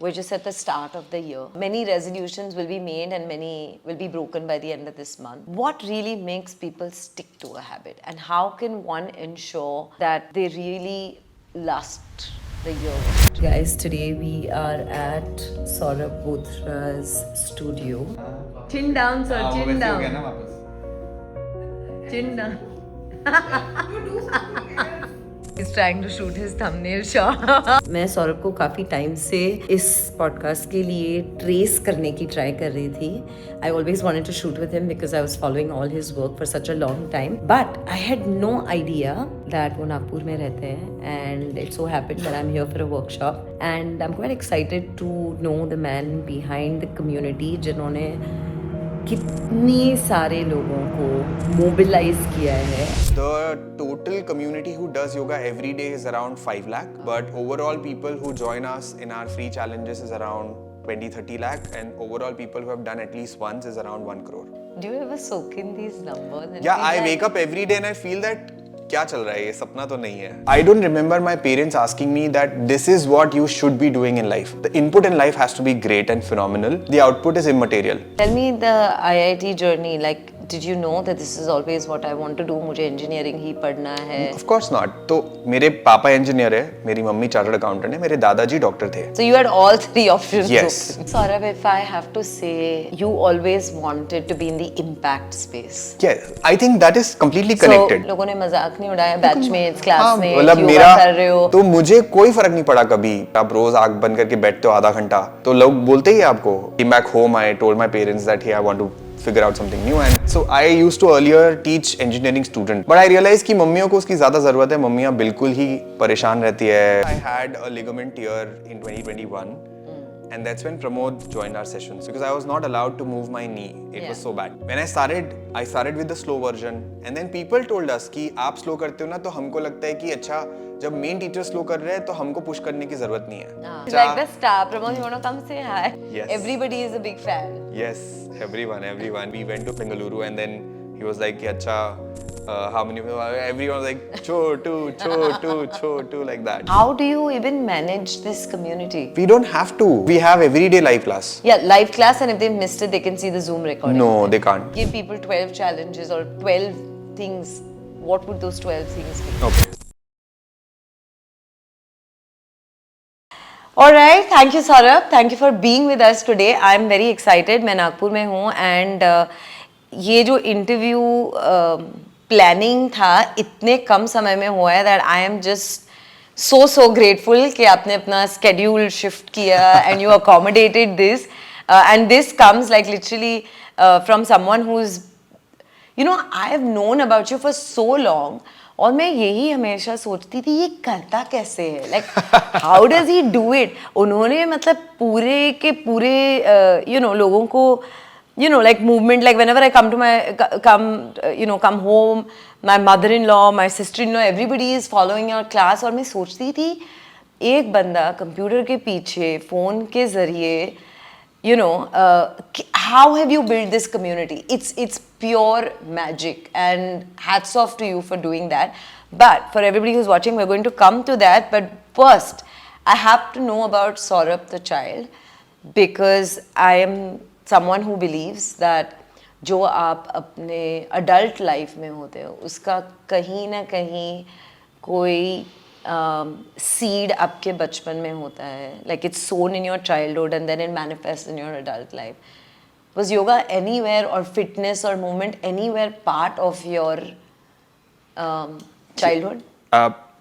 We're just at the start of the year. Many resolutions will be made and many will be broken by the end of this month. What really makes people stick to a habit, and how can one ensure that they really last the year? Guys, today we are at Saurabh Bothra's studio. Chin down, sir, chin down. Chin down. He's trying to shoot his thumbnail shot. मैं सौरभ को काफ़ी time से इस podcast के लिए trace करने की try कर रही थी. I always wanted to shoot with him because I was following all his work for such a long time. But I had no idea that वो नागपुर में रहते हैं, and it so happened that I'm here for a workshop. And I'm quite excited to know the man behind the community जिन्होंने कितने सारे लोगों को mobilise किया है. The total community who does yoga every day is around 5 lakh, but overall people who join us in our free challenges is around 20-30 lakh, and overall people who have done at least once is around 1 crore. Do you ever soak in these numbers? Yeah, I wake up every day and I feel that क्या चल रहा है, ये सपना तो नहीं है. I don't remember my parents asking me that this is what you should be doing in life. The input in life has to be great and phenomenal. The output is immaterial. Tell me the IIT journey. Like, did you know that this is always what I want to do? मुझे engineering ही पढ़ना है. Of course not. तो मेरे पापा engineer है, मेरी mummy chartered accountant है, मेरे दादाजी डॉक्टर थे. So you had all three options. Yes. Open. Saurabh, if I have to say, you always wanted to be in the impact space. Yeah, I think that is completely connected. So लोगों ने मजाक नहीं उड़ाया, batchmates, classmates, मतलब योगा मेरा कर रहे हो. तो मुझे कोई फर्क नहीं पड़ा कभी. आप रोज आंख बंद करके बैठते हो आधा घंटा, तो लोग बोलते ही आपको. Came back home, I told my parents that hey, I want to figure out something new, and so I used to earlier teach engineering student, but I realized कि मम्मियों को उसकी ज़्यादा ज़रूरत है. मम्मियाँ बिल्कुल ही परेशान रहती है. I had a ligament tear in 2021. And that's when Pramod joined our sessions because I was not allowed to move my knee. It was so bad. When I started with the slow version, and then people told us कि आप slow करते हो ना, तो हमको लगता है कि अच्छा जब main teacher slow कर रहे हैं तो हमको push करने की जरूरत नहीं है. He's like the star. Pramod, you want to come say hi? Yes. Everybody is a big fan. Yes, everyone. We went to Bengaluru and then he was like कि अच्छा how many people? Everyone was like chotu like that. How do you even manage this community? We don't have to. We have everyday live class. Yeah, live class, and if they missed it, they can see the Zoom recording. No, they can't. Give people 12 challenges or 12 things. What would those 12 things be? Okay. Alright, thank you Saurabh. Thank you for being with us today. I'm very excited. मैं नागपुर में हूँ, and ये जो interview planning था इतने कम समय में हुआ है that I am just so grateful कि आपने अपना schedule shift किया and you accommodated this, and this comes like literally from someone who's, you know, I have known about you for so long, और मैं यही हमेशा सोचती थी ये करता कैसे है, like how does he do it. उन्होंने मतलब पूरे के पूरे you know लोगों को, you know, like movement, like whenever I come home, my mother-in-law, my sister-in-law, everybody is following your class. और मैं सोचती थी एक बंदा कंप्यूटर के पीछे फोन के जरिए, you know, how have you built this community? It's pure magic, and hats off to you for doing that. But for everybody who's watching, we're going to come to that. But first, I have to know about Saurabh the child, because I am someone who believes that जो आप अपने adult life में होते हो उसका कहीं ना कहीं कोई seed आपके बचपन में होता है, like it's sown in your childhood and then it manifests in your adult life. Was yoga anywhere, or fitness or movement anywhere part of your childhood?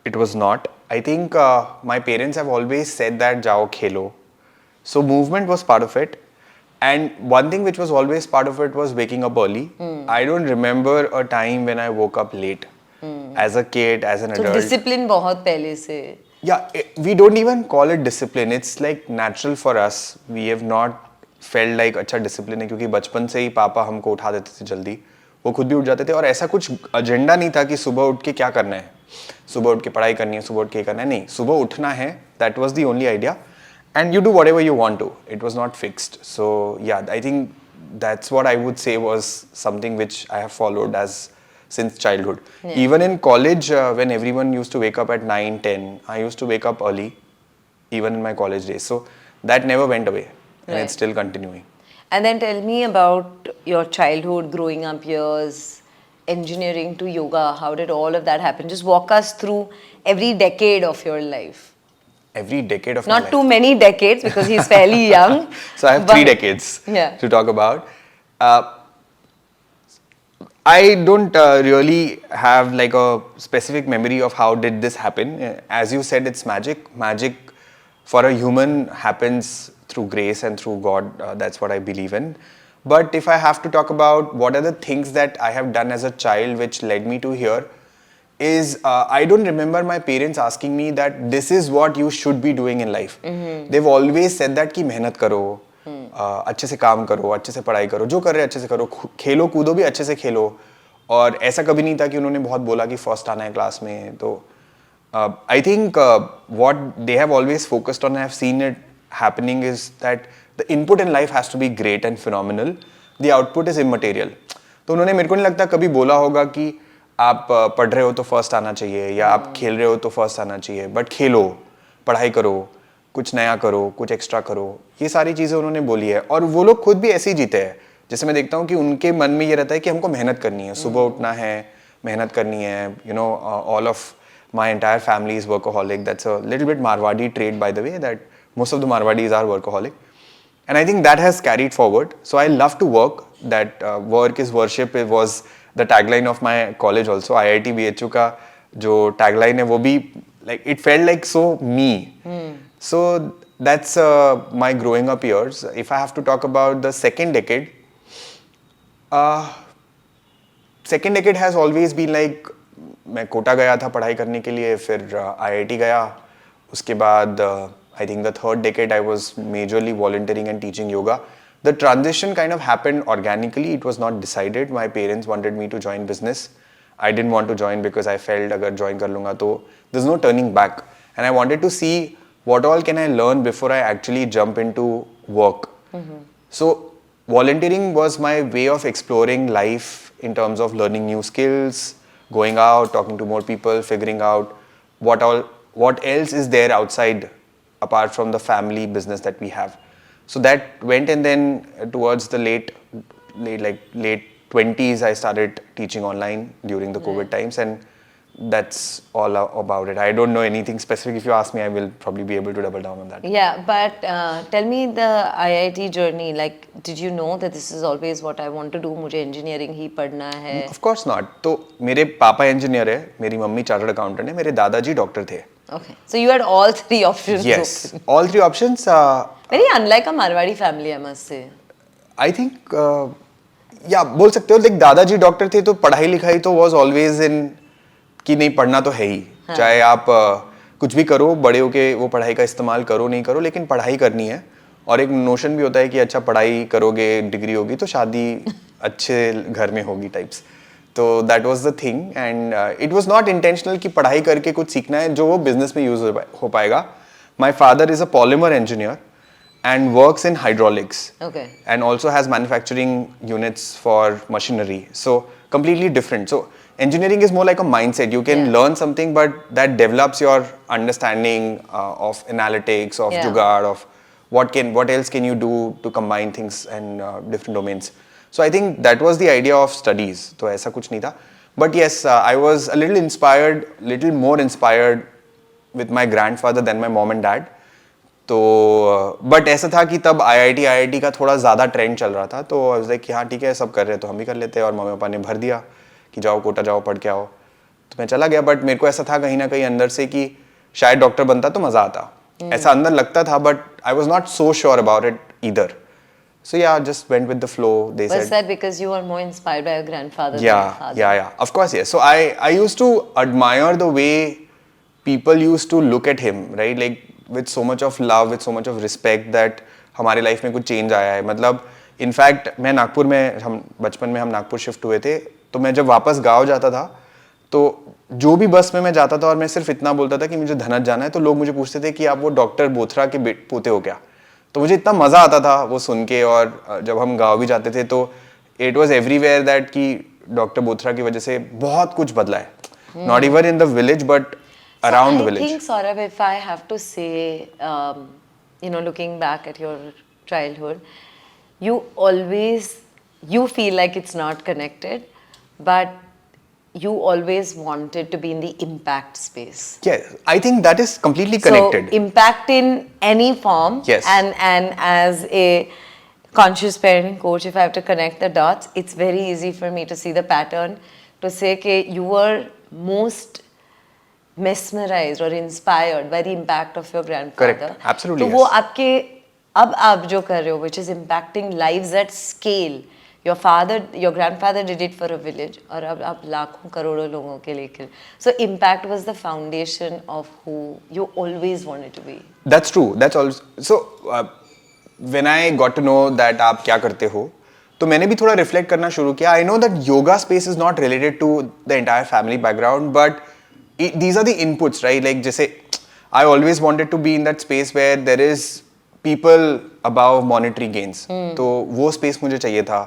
It was not. I think my parents have always said that jao khelo. So movement was part of it. And one thing which was always part of it was waking up early. I don't remember a time when I woke up late. As a kid, as an adult. So discipline बहुत पहले से. Yeah, we don't even call it discipline. It's like natural for us. We have not felt like अच्छा discipline है, क्योंकि बचपन से ही पापा हमको उठा देते थे जल्दी. वो खुद भी उठ जाते थे, और ऐसा कुछ एजेंडा नहीं था कि सुबह उठ के क्या करना है, सुबह उठ के पढ़ाई करनी है, सुबह उठ के करना है. नहीं, सुबह उठना है. That was the only idea. And you do whatever you want to. It was not fixed. So yeah, I think that's what I would say was something which I have followed since childhood. Yeah. Even in college, when everyone used to wake up at 9, 10, I used to wake up early, even in my college days. So that never went away, and Right. it's still continuing. And then tell me about your childhood, growing up years, engineering to yoga. How did all of that happen? Just walk us through every decade of your life. Every decade of my Not life. too many decades because he's fairly young. So I have 3 but- decades Yeah. to talk about. I don't really have like a specific memory of how did this happen. As you said, it's magic. Magic for a human happens through grace and through God. That's what I believe in. But if I have to talk about what are the things that I have done as a child which led me to here, is I don't remember my parents asking me that this is what you should be doing in life. They've always said that कि मेहनत करो, अच्छे से काम करो, अच्छे से पढ़ाई करो, जो कर रहे अच्छे से करो, खेलो कूदो भी अच्छे से खेलो. और ऐसा कभी नहीं था कि उन्होंने बहुत बोला कि फर्स्ट आना है क्लास में. तो I think what they have always focused on, I have seen it happening, is that the input in life has to be great and phenomenal. The output is immaterial. तो उन्होंने मेरे को नहीं लगता कभी बोला होगा कि आप पढ़ रहे हो तो फर्स्ट आना चाहिए या आप खेल रहे हो तो फर्स्ट आना चाहिए, बट खेलो, पढ़ाई करो, कुछ नया करो, कुछ एक्स्ट्रा करो. ये सारी चीज़ें उन्होंने बोली है और वो लोग खुद भी ऐसे ही जीते हैं. जैसे मैं देखता हूँ कि उनके मन में ये रहता है कि हमको मेहनत करनी है, सुबह उठना है, मेहनत करनी है. You know, all of my entire family is workaholic. That's a little bit Marwadi trait, by the way, that most of the Marwadis are workaholic. And I think that has carried forward. So I love to work. That work is worship. It was the tagline of my college also. IIT BHU का जो tagline है वो भी like it felt like so me. So that's my growing up years. If I have to talk about the second decade, second decade has always been like मैं कोटा गया था पढ़ाई करने के लिए, फिर IIT गया, उसके बाद I think the third decade I was majorly volunteering and teaching yoga. The transition kind of happened organically. It was not decided. My parents wanted me to join business. I didn't want to join because I felt अगर join कर लूँगा तो there's no turning back. And I wanted to see what all can I learn before I actually jump into work. So volunteering was my way of exploring life in terms of learning new skills, going out, talking to more people, figuring out what else is there outside apart from the family business that we have. So that went, and then towards the late 20s I started teaching online during the COVID times, and that's all about it. I don't know anything specific. If you ask me, I will probably be able to double down on that. Yeah, but tell me the IIT journey. Like, did you know that this is always what I want to do? मुझे engineering ही पढ़ना है. Of course not. तो मेरे पापा engineer है, मेरी mummy chartered accountant है, मेरे दादाजी डॉक्टर थे. Okay, so you had all three options. Yes, open. all three options. Very unlike a Marwadi family, I must say. I think या बोल सकते हो, लाइक दादाजी डॉक्टर थे तो पढ़ाई लिखाई तो was always in कि नहीं पढ़ना तो है ही. चाहे आप कुछ भी करो, बड़े होके वो पढ़ाई का इस्तेमाल करो नहीं करो, लेकिन पढ़ाई करनी है. और एक नोशन भी होता है कि अच्छा पढ़ाई करोगे, डिग्री होगी तो शादी अच्छे घर में होगी टाइप्स. तो that was the thing, and it was not intentional कि पढ़ाई करके कुछ सीखना है जो वो बिजनेस में यूज हो पाएगा. My father is a polymer engineer and works in hydraulics. Okay. And also has manufacturing units for machinery. So completely different. So engineering is more like a mindset. You can learn something, but that develops your understanding of analytics, of jugaad, of what else can you do to combine things and different domains. So I think that was the idea of studies. तो ऐसा कुछ नहीं था. But yes, I was a little more inspired with my grandfather than my mom and dad. तो but ऐसा था कि तब IIT का थोड़ा ज़्यादा ट्रेंड चल रहा था, तो आई वाज लाइक कि हाँ ठीक है, सब कर रहे हैं तो हम भी कर लेते हैं. और मम्मी पापा ने भर दिया कि जाओ कोटा जाओ पढ़ के आओ, तो मैं चला गया. बट मेरे को ऐसा था कहीं ना कहीं अंदर से कि शायद डॉक्टर बनता तो मज़ा आता, ऐसा अंदर लगता था. But I was not so sure about it either. So yeah, just went with the flow. They Was said. that because you were more inspired by your grandfather than Yeah, your father? yeah. Of course, yes. So I used to admire the way people used to look at him, right? Like with so much of love, with so much of respect that हमारे life में कुछ change आया है. मतलब in fact मैं नागपुर में, हम बचपन में हम नागपुर शिफ्ट हुए थे, तो मैं जब वापस गांव जाता था तो जो भी बस में मैं जाता था और मैं सिर्फ इतना बोलता था कि मुझे धनत जाना है, तो लोग मुझे पूछते थे कि आप वो डॉक्टर बोथरा के पोते हो क्या. तो मुझे इतना मज़ा आता था वो सुन के. और जब हम गाँव भी जाते थे तो इट वॉज एवरीवेयर दैट कि डॉक्टर बोथरा की वजह से बहुत कुछ बदला है. Not even in the village but around the village. I think, Saurabh, if I have to say, looking back at your childhood, you always, you feel like it's not connected, but you always wanted to be in the impact space. Yeah, I think that is completely connected. So impact in any form. Yes. And as a conscious parenting coach, if I have to connect the dots, it's very easy for me to see the pattern, to say that you were most mesmerized or inspired by the impact of your grandfather. Correct. Absolutely, तो वो yes. आपके अब आप जो कर रहे हो, which is impacting lives at scale. Your grandfather did it for a village, और अब आप लाखों करोड़ों लोगों के लिए. So impact was the foundation of who you always wanted to be. That's true. That's also so. When I got to know that आप क्या करते हो, तो मैंने भी थोड़ा रिफ्लेक्ट करना शुरू किया. I know that yoga space is not related to the entire family background, but these are the inputs, right? Like जैसे I always wanted to be in that space where there is people above monetary gains. तो वो space मुझे चाहिए था.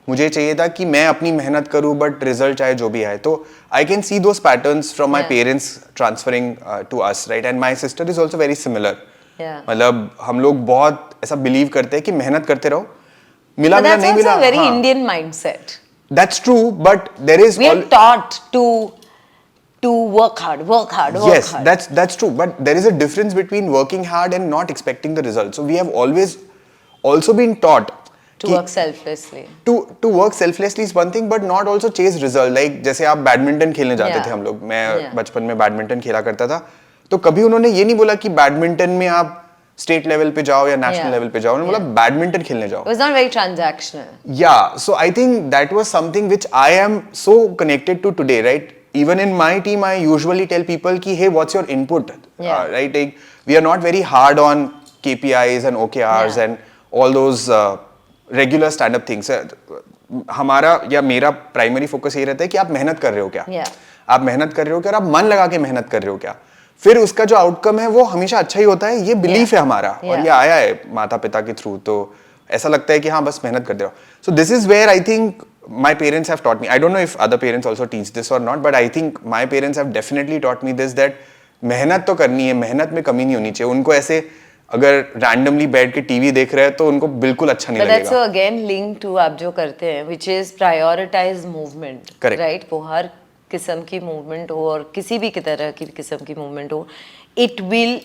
मुझे चाहिए था कि मैं अपनी मेहनत करूं बट रिजल्ट चाहे जो भी आए. तो I can see those patterns from my parents transferring to us, right? And my sister is also very similar. मतलब हम लोग बहुत ऐसा बिलीव करते हैं कि मेहनत करते रहो, मिला मिला नहीं मिला. Very Indian mindset. That's true, but there is we are taught to work hard. Yes, that's true, but there is a difference between working hard and not expecting the result. So we have always also been taught to work selflessly. To work selflessly is one thing, but not also chase result. Like जैसे आप badminton खेलने जाते थे हम लोग, मैं बचपन में बैडमिंटन खेला करता था, तो कभी उन्होंने ये नहीं बोला कि बैडमिंटन में आप स्टेट लेवल पे जाओ या नेशनल लेवल पे जाओ. उन्होंने बोला बैडमिंटन खेलने जाओ. It was not very transactional. Yeah, so I think that was something which I am so connected to today, right? Even in my team, I usually tell people कि hey, what's your input? Right? Like, we are not very hard on KPIs and OKRs and all those regular stand up things. हमारा या मेरा primary focus ये रहता है कि आप मेहनत कर रहे हो क्या, आप मेहनत कर रहे हो क्या, और आप मन लगा के मेहनत कर रहे हो क्या. फिर उसका जो आउटकम है वो हमेशा अच्छा ही होता है. ये बिलीफ है हमारा, और ये आया है माता पिता के थ्रू. तो ऐसा लगता है कि हाँ बस मेहनत करते रहो. So this is where I think my parents have taught me. I don't know if other parents also teach this or not, but I think my parents have definitely taught me this, that मेहनत तो करनी है, मेहनत में कमी नहीं होनी चाहिए. उनको ऐसे अगर रैंडमली बैठ के टीवी देख रहे हैं तो उनको बिल्कुल अच्छा नहीं लगेगा. But that's again linked to आप जो करते हैं, which is prioritize movement. Correct. Right? वो हर किस्म की movement हो और किसी भी तरह की किस्म की movement हो, it will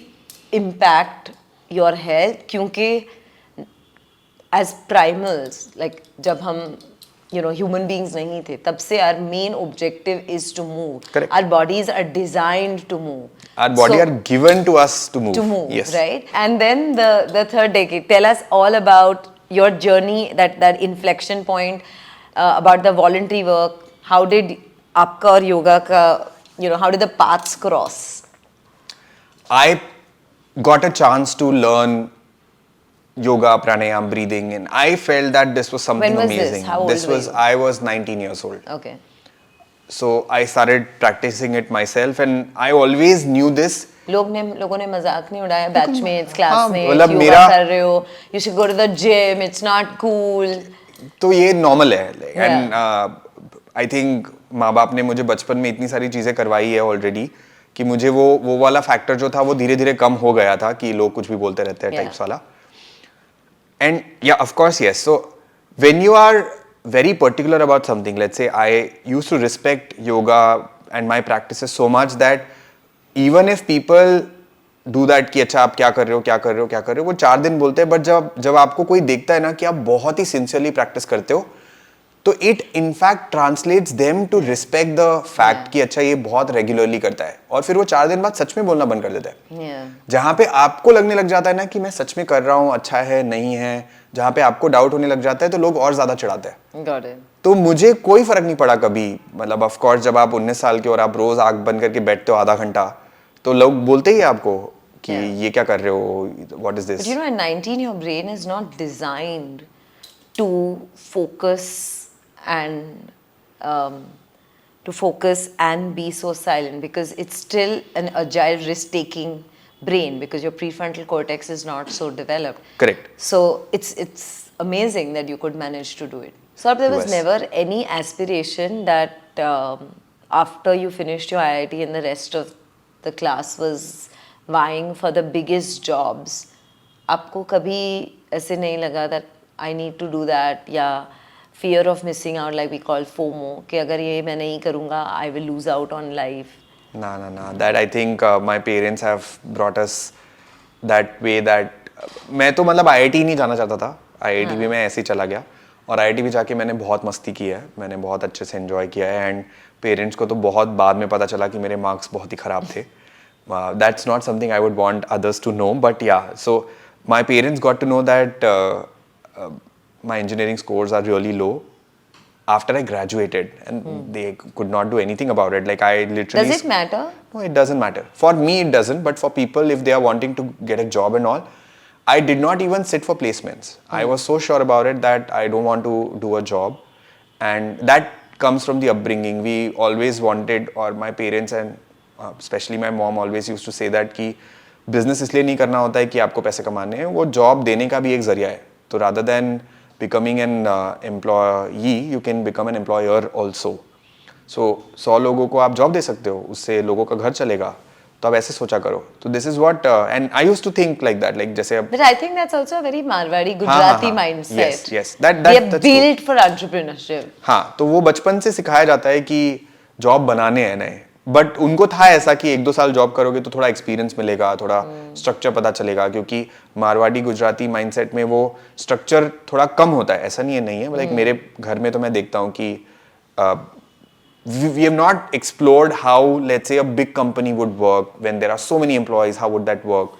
impact your health. क्योंकि as primals, like जब हम human beings नहीं थे, तब से our main objective is to move. Correct. Our bodies are designed to move. Our body are given to us to move. To move, yes. Right? And then the third decade, tell us all about your journey, that inflection point, about the voluntary work. How did आपका और yoga का, how did the paths cross? I got a chance to learn yoga, pranayam, breathing, and I felt that this was something When was amazing. This? How old were you? I was 19 years old. Okay. So I started practicing it myself, and I always knew this. लोगों ने मजाक नहीं उड़ाया, batchmates, classmates, मतलब योगा कर रहे हो, you should go to the gym, it's not cool. तो ये नॉर्मल है. एंड आई थिंक माँ बाप ने मुझे बचपन में इतनी सारी चीज़ें करवाई है ऑलरेडी कि मुझे वो वाला फैक्टर जो था वो धीरे धीरे कम हो गया था कि लोग कुछ भी बोलते रहते हैं टाइप्स वाला. And yeah, of course, yes. So when you are very particular about something, let's say I used to respect yoga and my practices so much that even if people do that कि अच्छा आप क्या कर रहे हो, वो 4 दिन बोलते हैं, बट जब आपको कोई देखता है ना कि आप बहुत ही सिंसियरली प्रैक्टिस करते हो, तो it in fact translates them to respect the fact कि अच्छा ये बहुत रेगुलरली करता है, और फिर वो 4 दिन बाद सच में बोलना बंद कर देता है. जहाँ पे आपको लगने लग जाता है ना कि मैं सच में कर रहा हूँ, अच्छा है नहीं है, जहाँ पे आपको डाउट होने लग जाता है तो लोग और ज्यादा चिढ़ाते हैं. तो मुझे कोई फर्क नहीं पड़ा कभी. मतलब ऑफ कोर्स जब आप 19 साल के और आप रोज आंख बंद करके बैठते हो आधा घंटा, तो लोग बोलते ही आपको कि ये क्या कर रहे हो, what is this. But at 19 your brain is not designed to focus and be so silent, because it's still an agile risk-taking brain, because your prefrontal cortex is not so developed. Correct. So it's amazing that you could manage to do it. So there was never any aspiration that after you finished your IIT and the rest of the class was vying for the biggest jobs, आपको कभी ऐसे नहीं लगा that I need to do that या fear of missing out like we call FOMO कि अगर ये मैं नहीं करूँगा I will lose out on life? ना that I think my parents have brought us that way that मैं तो मतलब IIT नहीं जाना चाहता था, IIT भी मैं ऐसे ही चला गया और IIT भी जाके मैंने बहुत मस्ती की है, मैंने बहुत अच्छे से एंजॉय किया है एंड पेरेंट्स को तो बहुत बाद में पता चला कि मेरे मार्क्स बहुत ही ख़राब थे. That's not something I would want others to know, but yeah, so my parents got to know that my engineering scores are really low after I graduated and they could not do anything about it. Like I literally... Does it matter? No, it doesn't matter. For me, it doesn't. But for people, if they are wanting to get a job and all, I did not even sit for placements. I was so sure about it that I don't want to do a job. And that comes from the upbringing. We always wanted, or my parents and especially my mom always used to say that कि business इसलिए नहीं करना होता है कि आपको पैसे कमाने हैं, वो job देने का भी एक जरिया है. तो rather than becoming an employee, you can become an employer also. So 100 लोगों को आप जॉब दे सकते हो, उससे लोगों का घर चलेगा, तो आप ऐसे सोचा करो. तो this is what and I used to think like that, like जैसे अब But I think that's also a very Marwadi Gujarati mindset. yes that We are that's built for entrepreneurship. हाँ, तो वो बचपन से सिखाया जाता है कि जॉब बनाने हैं नए, बट उनको था ऐसा कि 1-2 साल जॉब करोगे तो थोड़ा एक्सपीरियंस मिलेगा, थोड़ा स्ट्रक्चर पता चलेगा, क्योंकि मारवाड़ी गुजराती माइंडसेट में वो स्ट्रक्चर थोड़ा कम होता है. ऐसा नहीं है, नहीं है, लाइक मेरे घर में तो मैं देखता हूँ कि we have not explored how, let's say, a big company would work when there are so many employees. How would that work?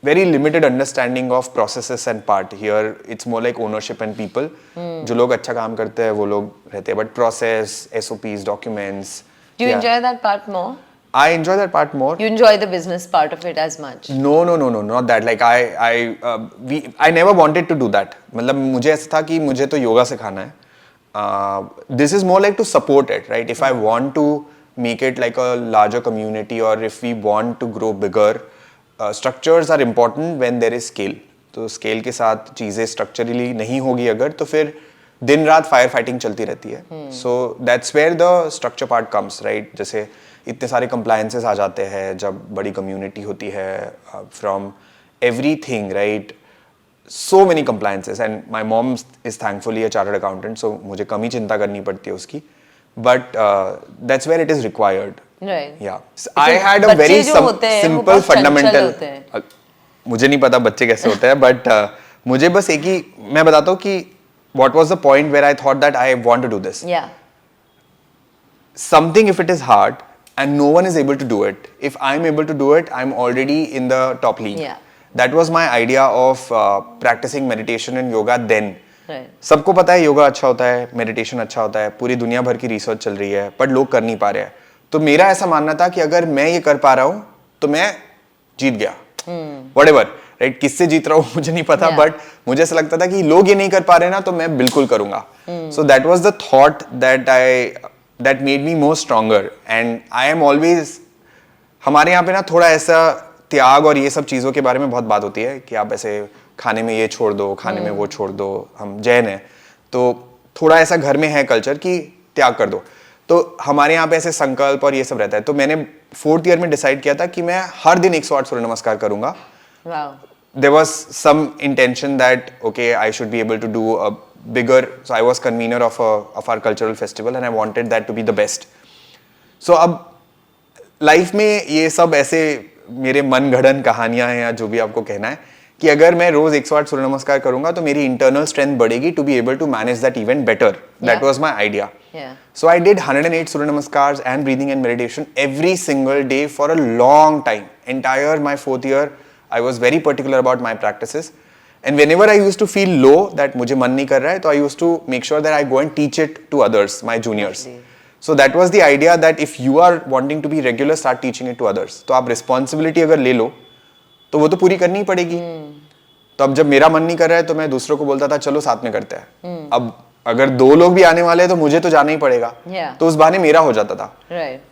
Very limited understanding of processes and part. Here, it's more like ownership and people. जो लोग अच्छा काम करते हैं वो लोग रहते हैं. But process, SOPs, documents. Do you enjoy that part more? I enjoy that part more. You enjoy the business part of it as much? No, not that. Like I never wanted to do that. मतलब मुझे ऐसा था कि मुझे तो योगा सिखाना है. This is more like to support it, right? If I want to make it like a larger community or if we want to grow bigger, structures are important when there is scale. तो scale के साथ चीज़ें structurally नहीं होगी अगर, तो फिर दिन रात फायर फाइटिंग चलती रहती है. So that's where the structure part comes, right? जैसे इतने सारे compliances आ जाते हैं जब बड़ी community होती है, from everything, right? So many compliances and my mom is thankfully a chartered accountant, so मुझे कम ही चिंता करनी पड़ती है उसकी, but that's where it is required. Right. Yeah. I had a very simple fundamental. मुझे नहीं पता बच्चे कैसे होते हैं, but मुझे बस एक ही मैं बताता हूँ कि what was the point where I thought that I want to do this. Yeah. Something if it is hard and no one is able to do it, if I'm able to do it, I'm already in the top league. Yeah. That was my idea of practicing meditation and yoga then. Right. सबको पता है योगा अच्छा होता है, meditation अच्छा होता है, पूरी दुनिया भर की रिसर्च चल रही है, पर लोग कर नहीं पा रहे हैं. तो मेरा ऐसा मानना था कि अगर मैं ये कर पा रहा हूँ तो मैं जीत गया. Whatever, right? किससे जीत रहा हूँ मुझे नहीं पता, Yeah. बट मुझे ऐसा लगता था कि लोग ये नहीं कर पा रहे ना, तो मैं बिल्कुल करूंगा. So that was the thought that made me more stronger. And I am always, हमारे यहाँ पे ना थोड़ा ऐसा त्याग और ये सब चीज़ों के बारे में बहुत बात होती है कि आप ऐसे खाने में ये छोड़ दो, खाने में वो छोड़ दो. हम जैन हैं तो थोड़ा ऐसा घर में है कल्चर कि त्याग कर दो. तो हमारे यहाँ पे ऐसे संकल्प और ये सब रहता है. तो मैंने 4th ईयर में डिसाइड किया था कि मैं हर दिन 108 सूर्य नमस्कार करूंगा. Wow. There was some intention that okay, I should be able to do a bigger. So I was convener of our cultural festival and I wanted that to be the best. So अब life में ये सब ऐसे मेरे मन गढ़ंत कहानियां हैं या जो भी आपको कहना है कि अगर मैं रोज 108 सूर्य नमस्कार करूंगा तो मेरी इंटरनल स्ट्रेंथ बढ़ेगी to be able to manage that event better. That was my idea. So I did 108 Surya Namaskars and breathing and meditation every single day for a long time. Entire my 4th year, I was very particular about my practices. And whenever I used to feel low that मुझे मन नहीं कर रहा है, तो I used to make sure that I go and teach it to others, my juniors. So that was the idea that if you are wanting to be regular, start teaching it to others. तो आप responsibility अगर ले लो, तो वो तो पूरी करनी ही पड़ेगी. तो अब जब मेरा मन नहीं कर रहा है, तो मैं दूसरों को बोलता था चलो साथ में करते हैं. अब अगर 2 लोग भी आने वाले हैं तो मुझे तो जाना ही पड़ेगा. तो उस बहाने मेरा हो जाता था.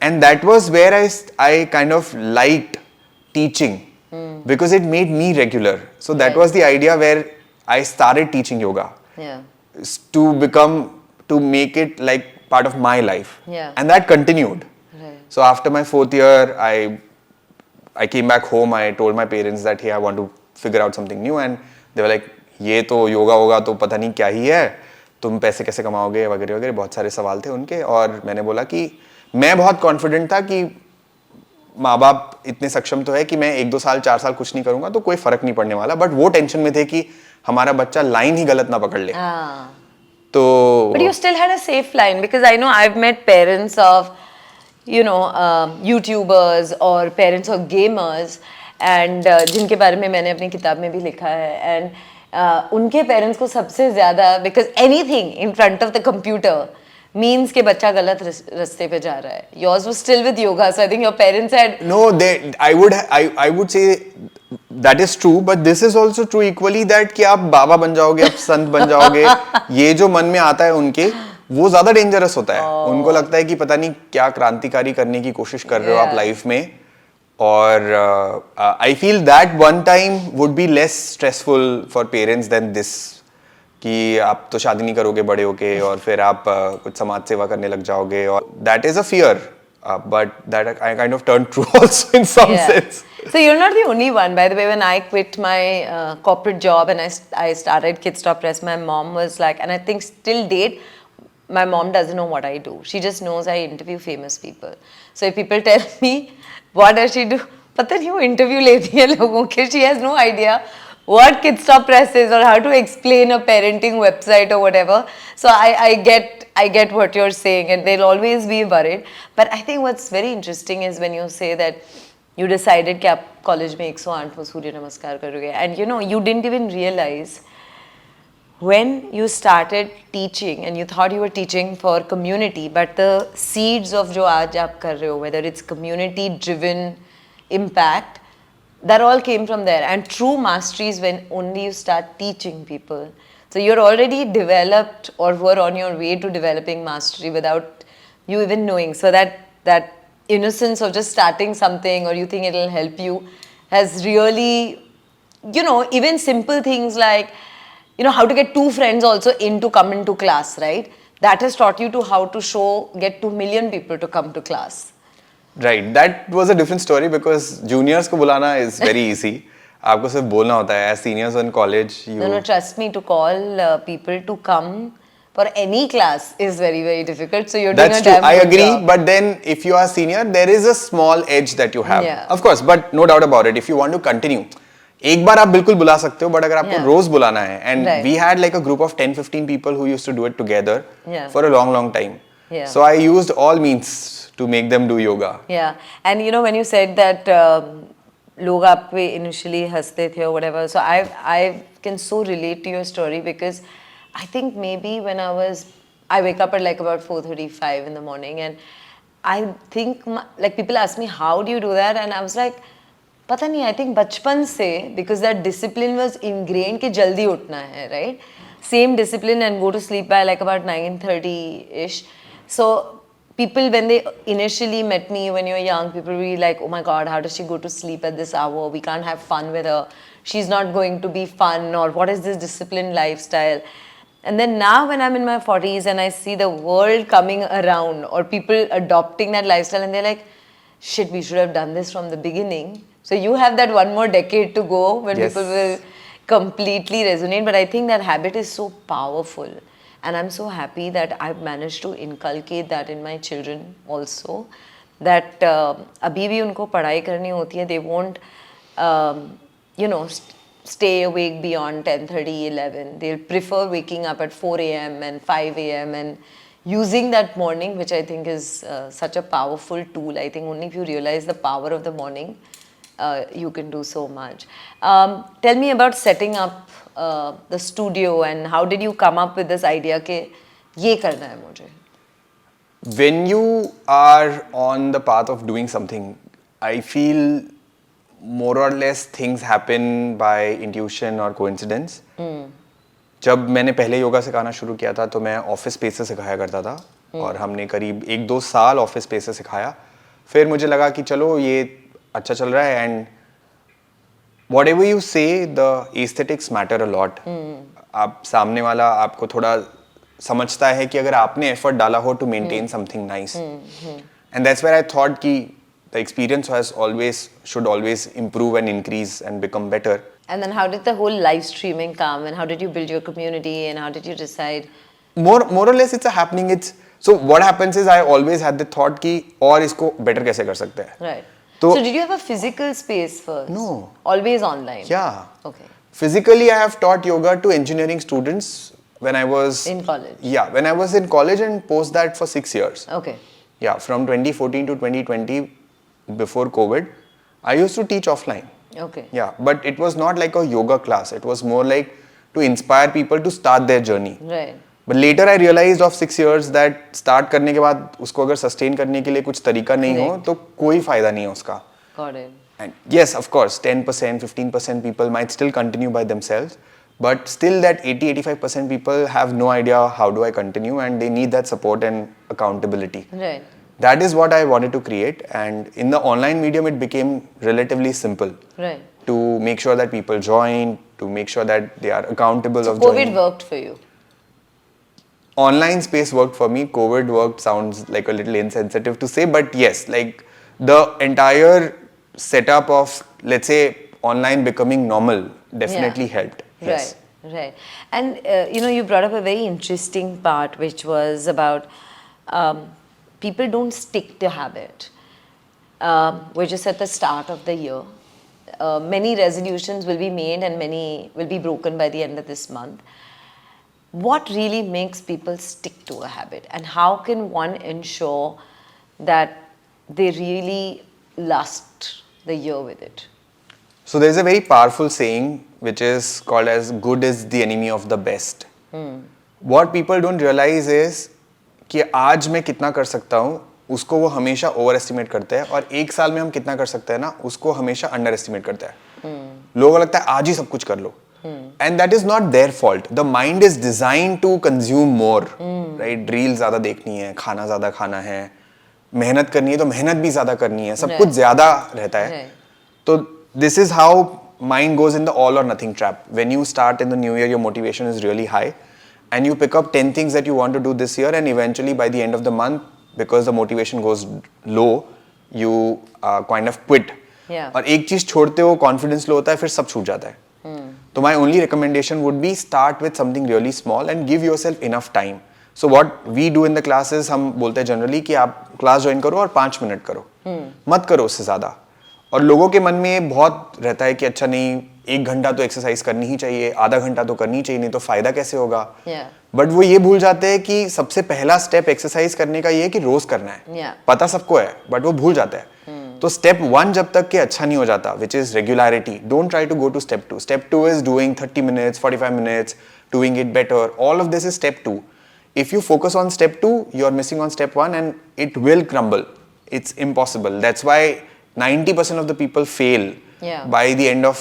And that was where I kind of liked teaching because it made me regular. So that was the idea where I started teaching yoga to make it like part of my life. And that continued. So after my 4th year, I I came back home, I told my parents that hey, I want to figure out something new, and they were like, ये तो योगा होगा तो पता नहीं क्या ही है, तुम पैसे कैसे कमाओगे वगैरह वगैरह, बहुत सारे सवाल थे उनके। और मैंने बोला कि मैं बहुत कॉन्फिडेंट था कि माँ बाप इतने सक्षम तो है कि मैं 1-2 साल 4 साल कुछ नहीं करूंगा तो कोई फर्क नहीं पड़ने वाला, बट वो टेंशन में थे कि हमारा बच्चा लाइन ही गलत ना पकड़ ले। तो But you still had a safe line, because I know I've met parents of, you know, YouTubers or parents of gamers, and जिनके बारे में मैंने अपनी किताब में भी लिखा है, and उनके parents को सबसे ज़्यादा, because anything in front of the computer means कि बच्चा गलत रास्ते पे जा रहा है. Yours was still with yoga, so I think your parents had. No, I would say that is true, but this is also true equally that कि आप बाबा बन जाओगे, आप संत बन जाओगे, ये जो मन में आता है उनके, वो ज्यादा डेंजरस होता है। उनको लगता है कि पता नहीं क्या क्रांतिकारी करने की कोशिश कर रहे हो आप लाइफ में, और I feel that one time would be less stressful for parents than this, कि आप तो शादी नहीं करोगे बड़े होके और फिर आप कुछ समाज सेवा करने लग जाओगे, और that is a fear, but that I kind of turned true also in some sense. So you're not the only one, by the way. When I quit my corporate job and I started Kidstop Press, my mom was like, and I think still date, my mom doesn't know what I do. She just knows I interview famous people. So if people tell me, what does she do? पता नहीं वो interview लेती है लोगों के. She has no idea what Kidstop Press is or how to explain a parenting website or whatever. So I get what you're saying, and they'll always be worried. But I think what's very interesting is when you say that you decided कि आप college में 108वां सूर्य नमस्कार करोगे, and you know you didn't even realize when you started teaching and you thought you were teaching for community, but the seeds of जो आज आप कर रहे हो, whether it's community driven impact, that all came from there. And true mastery is when only you start teaching people. So you're already developed or were on your way to developing mastery without you even knowing. So that innocence of just starting something, or you think it'll help you, has really, you know, even simple things like, you know, how to get 2 friends also to come into class, right? That has taught you to how to get 2 million people to come to class. Right, that was a different story because juniors को बुलाना is very easy. आपको सिर्फ बोलना होता है. As seniors in college, you. No, trust me, to call people to come for any class is very, very difficult. So you're doing a damn good job. I agree, but then if you are senior, there is a small edge that you have. Yeah. Of course, but no doubt about it. If you want to continue, एक बार आप बिल्कुल बुला सकते हो, but अगर आपको रोज बुलाना है, and we had like a group of 10-15 people who used to do it together for a long time. Yeah. So I used all means to make them do yoga. Yeah, and you know when you said that लोग आप पे initially हंसते थे or whatever, so I can so relate to your story, because I think maybe when I wake up at like about 4:35 in the morning, and I think like people ask me how do you do that, and I was like, पता नहीं, I think बचपन से, because that discipline was ingrained कि जल्दी उठना है, right? Same discipline and go to sleep by like about 9:30ish. So people, when they initially met me when you're young, people were really like, oh my God, how does she go to sleep at this hour? We can't have fun with her. She's not going to be fun, or what is this disciplined lifestyle? And then now when I'm in my 40s and I see the world coming around, or people adopting that lifestyle, and they're like, shit, we should have done this from the beginning. So you have that one more decade to go when people will completely resonate. But I think that habit is so powerful. And I'm so happy that I've managed to inculcate that in my children also. That abhi bhi unko padhai karni hoti hai, they won't, you know, stay awake beyond 10:30, 11. They'll prefer waking up at 4 a.m. and 5 a.m. and using that morning, which I think is such a powerful tool. I think only if you realize the power of the morning, you can do so much. Tell me about setting up the studio, and how did you come up with this idea कि ये करना है मुझे? When you are on the path of doing something, I feel more or less things happen by intuition or coincidence. जब मैंने पहले योगा सिखाना शुरू किया था तो मैं ऑफिस स्पेस से सिखाया करता था, और हमने करीब 1-2 साल ऑफिस स्पेस से सिखाया. फिर मुझे लगा कि चलो ये अच्छा चल रहा है, and whatever you say, the aesthetics matter a lot. आप सामने वाला आपको थोड़ा समझता है कि अगर आपने एफर्ट डाला हो to maintain something nice. And that's where I thought कि the experience should always improve and increase and become better. And then how did the whole live streaming come, and how did you build your community, and how did you decide? More or less it's a happening. It's so what happens is I always had the thought कि और इसको better कैसे कर सकते हैं. Right. So So did you have a physical space first? No. Always online? Yeah. Okay. Physically, I have taught yoga to engineering students when I was In college? Yeah, when I was in college and post that for 6 years. Okay. Yeah, from 2014 to 2020, before COVID, I used to teach offline. Okay. Yeah, but it was not like a yoga class. It was more like to inspire people to start their journey. Right. But later I realized of 6 years that start करने के बाद उसको अगर sustain करने के लिए कुछ तरीका नहीं हो तो कोई फायदा नहीं है उसका. Got it. And yes, of course, 10%, 15% people might still continue by themselves, but still that 80-85% people have no idea how do I continue, and they need that support and accountability. Right. That is what I wanted to create, and in the online medium it became relatively simple. Right. To make sure that people join, to make sure that they are accountable So of COVID joining. worked for you? Online space worked for me. COVID worked sounds like a little insensitive to say, but yes, like the entire setup of, let's say, online becoming normal definitely helped. Yes. Right, right. And you brought up a very interesting part, which was about people don't stick to habit. We're just at the start of the year. Many resolutions will be made and many will be broken by the end of this month. What really makes people stick to a habit, and how can one ensure that they really last the year with it? So there's a very powerful saying which is called as good is the enemy of the best. What people don't realize is कि आज मैं कितना कर सकता हूँ उसको वो हमेशा ओवर एस्टिमेट करते हैं, और एक साल में हम कितना कर सकते हैं ना उसको हमेशा अंडर एस्टिमेट करते हैं. लोगों को लगता है आज ही सब कुछ कर लो, and that is not their fault. The mind is design to consume more, right. Reel ज्यादा देखनी है, खाना ज्यादा खाना है, मेहनत करनी है तो मेहनत भी ज्यादा करनी है, सब कुछ ज्यादा रहता है. तो this is how mind goes in the all or nothing trap. When you start in the new year, your motivation is really high, and you pick up 10 things that you want to do this year, and eventually by the end of the month, because the motivation goes low, you kind of quit. Yeah. और एक चीज छोड़ते हो, confidence लो होता है, फिर सब छूट जाता है. तो my only recommendation would be start with something really small and give yourself enough time. So what we do in the classes, हम बोलते हैं generally कि आप क्लास ज्वाइन करो और 5 मिनट करो, मत करो उससे ज्यादा. और लोगों के मन में बहुत रहता है कि अच्छा नहीं, 1 घंटा तो एक्सरसाइज करनी ही चाहिए, आधा घंटा तो करनी चाहिए, नहीं तो फायदा कैसे होगा. बट वो ये भूल जाते हैं कि सबसे पहला स्टेप एक्सरसाइज करने का ये है कि रोज करना है. पता सबको है बट वो भूल जाता है. तो स्टेप 1 जब तक के अच्छा नहीं हो जाता, which is regularity, don't try to go to step 2. Step 2 is doing 30 minutes, 45 minutes, doing it better. All of this is step 2. If you focus on step 2, you are missing on step 1, and it will crumble. It's impossible. That's why 90% of the people fail by the end of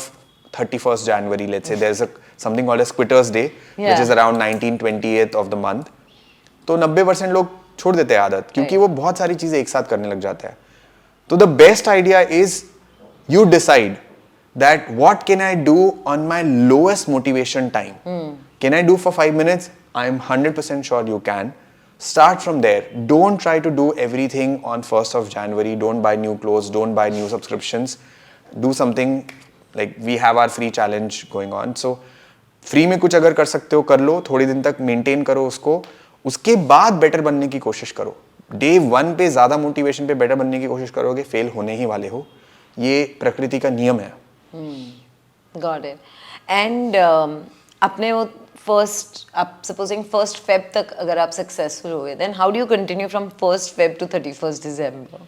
31st January. Let's say there's something called as Quitter's Day, which is around 19-20th of the month. तो 90% लोग छोड़ देते हैं आदत, क्योंकि वो बहुत सारी चीजें एक साथ करने लग जाते हैं. तो the best idea is you decide that what can I do on my lowest motivation time. Can I do for 5 minutes? I'm 100% sure you can. Start from there. Don't try to do everything on 1st of January. Don't buy new clothes. Don't buy new subscriptions. Do something like we have our free challenge going on. So free में कुछ अगर कर सकते हो कर लो, थोड़ी दिन तक मेंटेन करो उसको, उसके बाद बेटर बनने की कोशिश करो. डे 1 पे ज्यादा मोटिवेशन पे बेटर बनने की कोशिश करोगे, फेल होने ही वाले हो. ये प्रकृति का नियम है. Got it. And अपने वो first, आप supposing 1st Feb तक अगर आप successful हो गए, then how do you continue from 1st Feb to 31st December?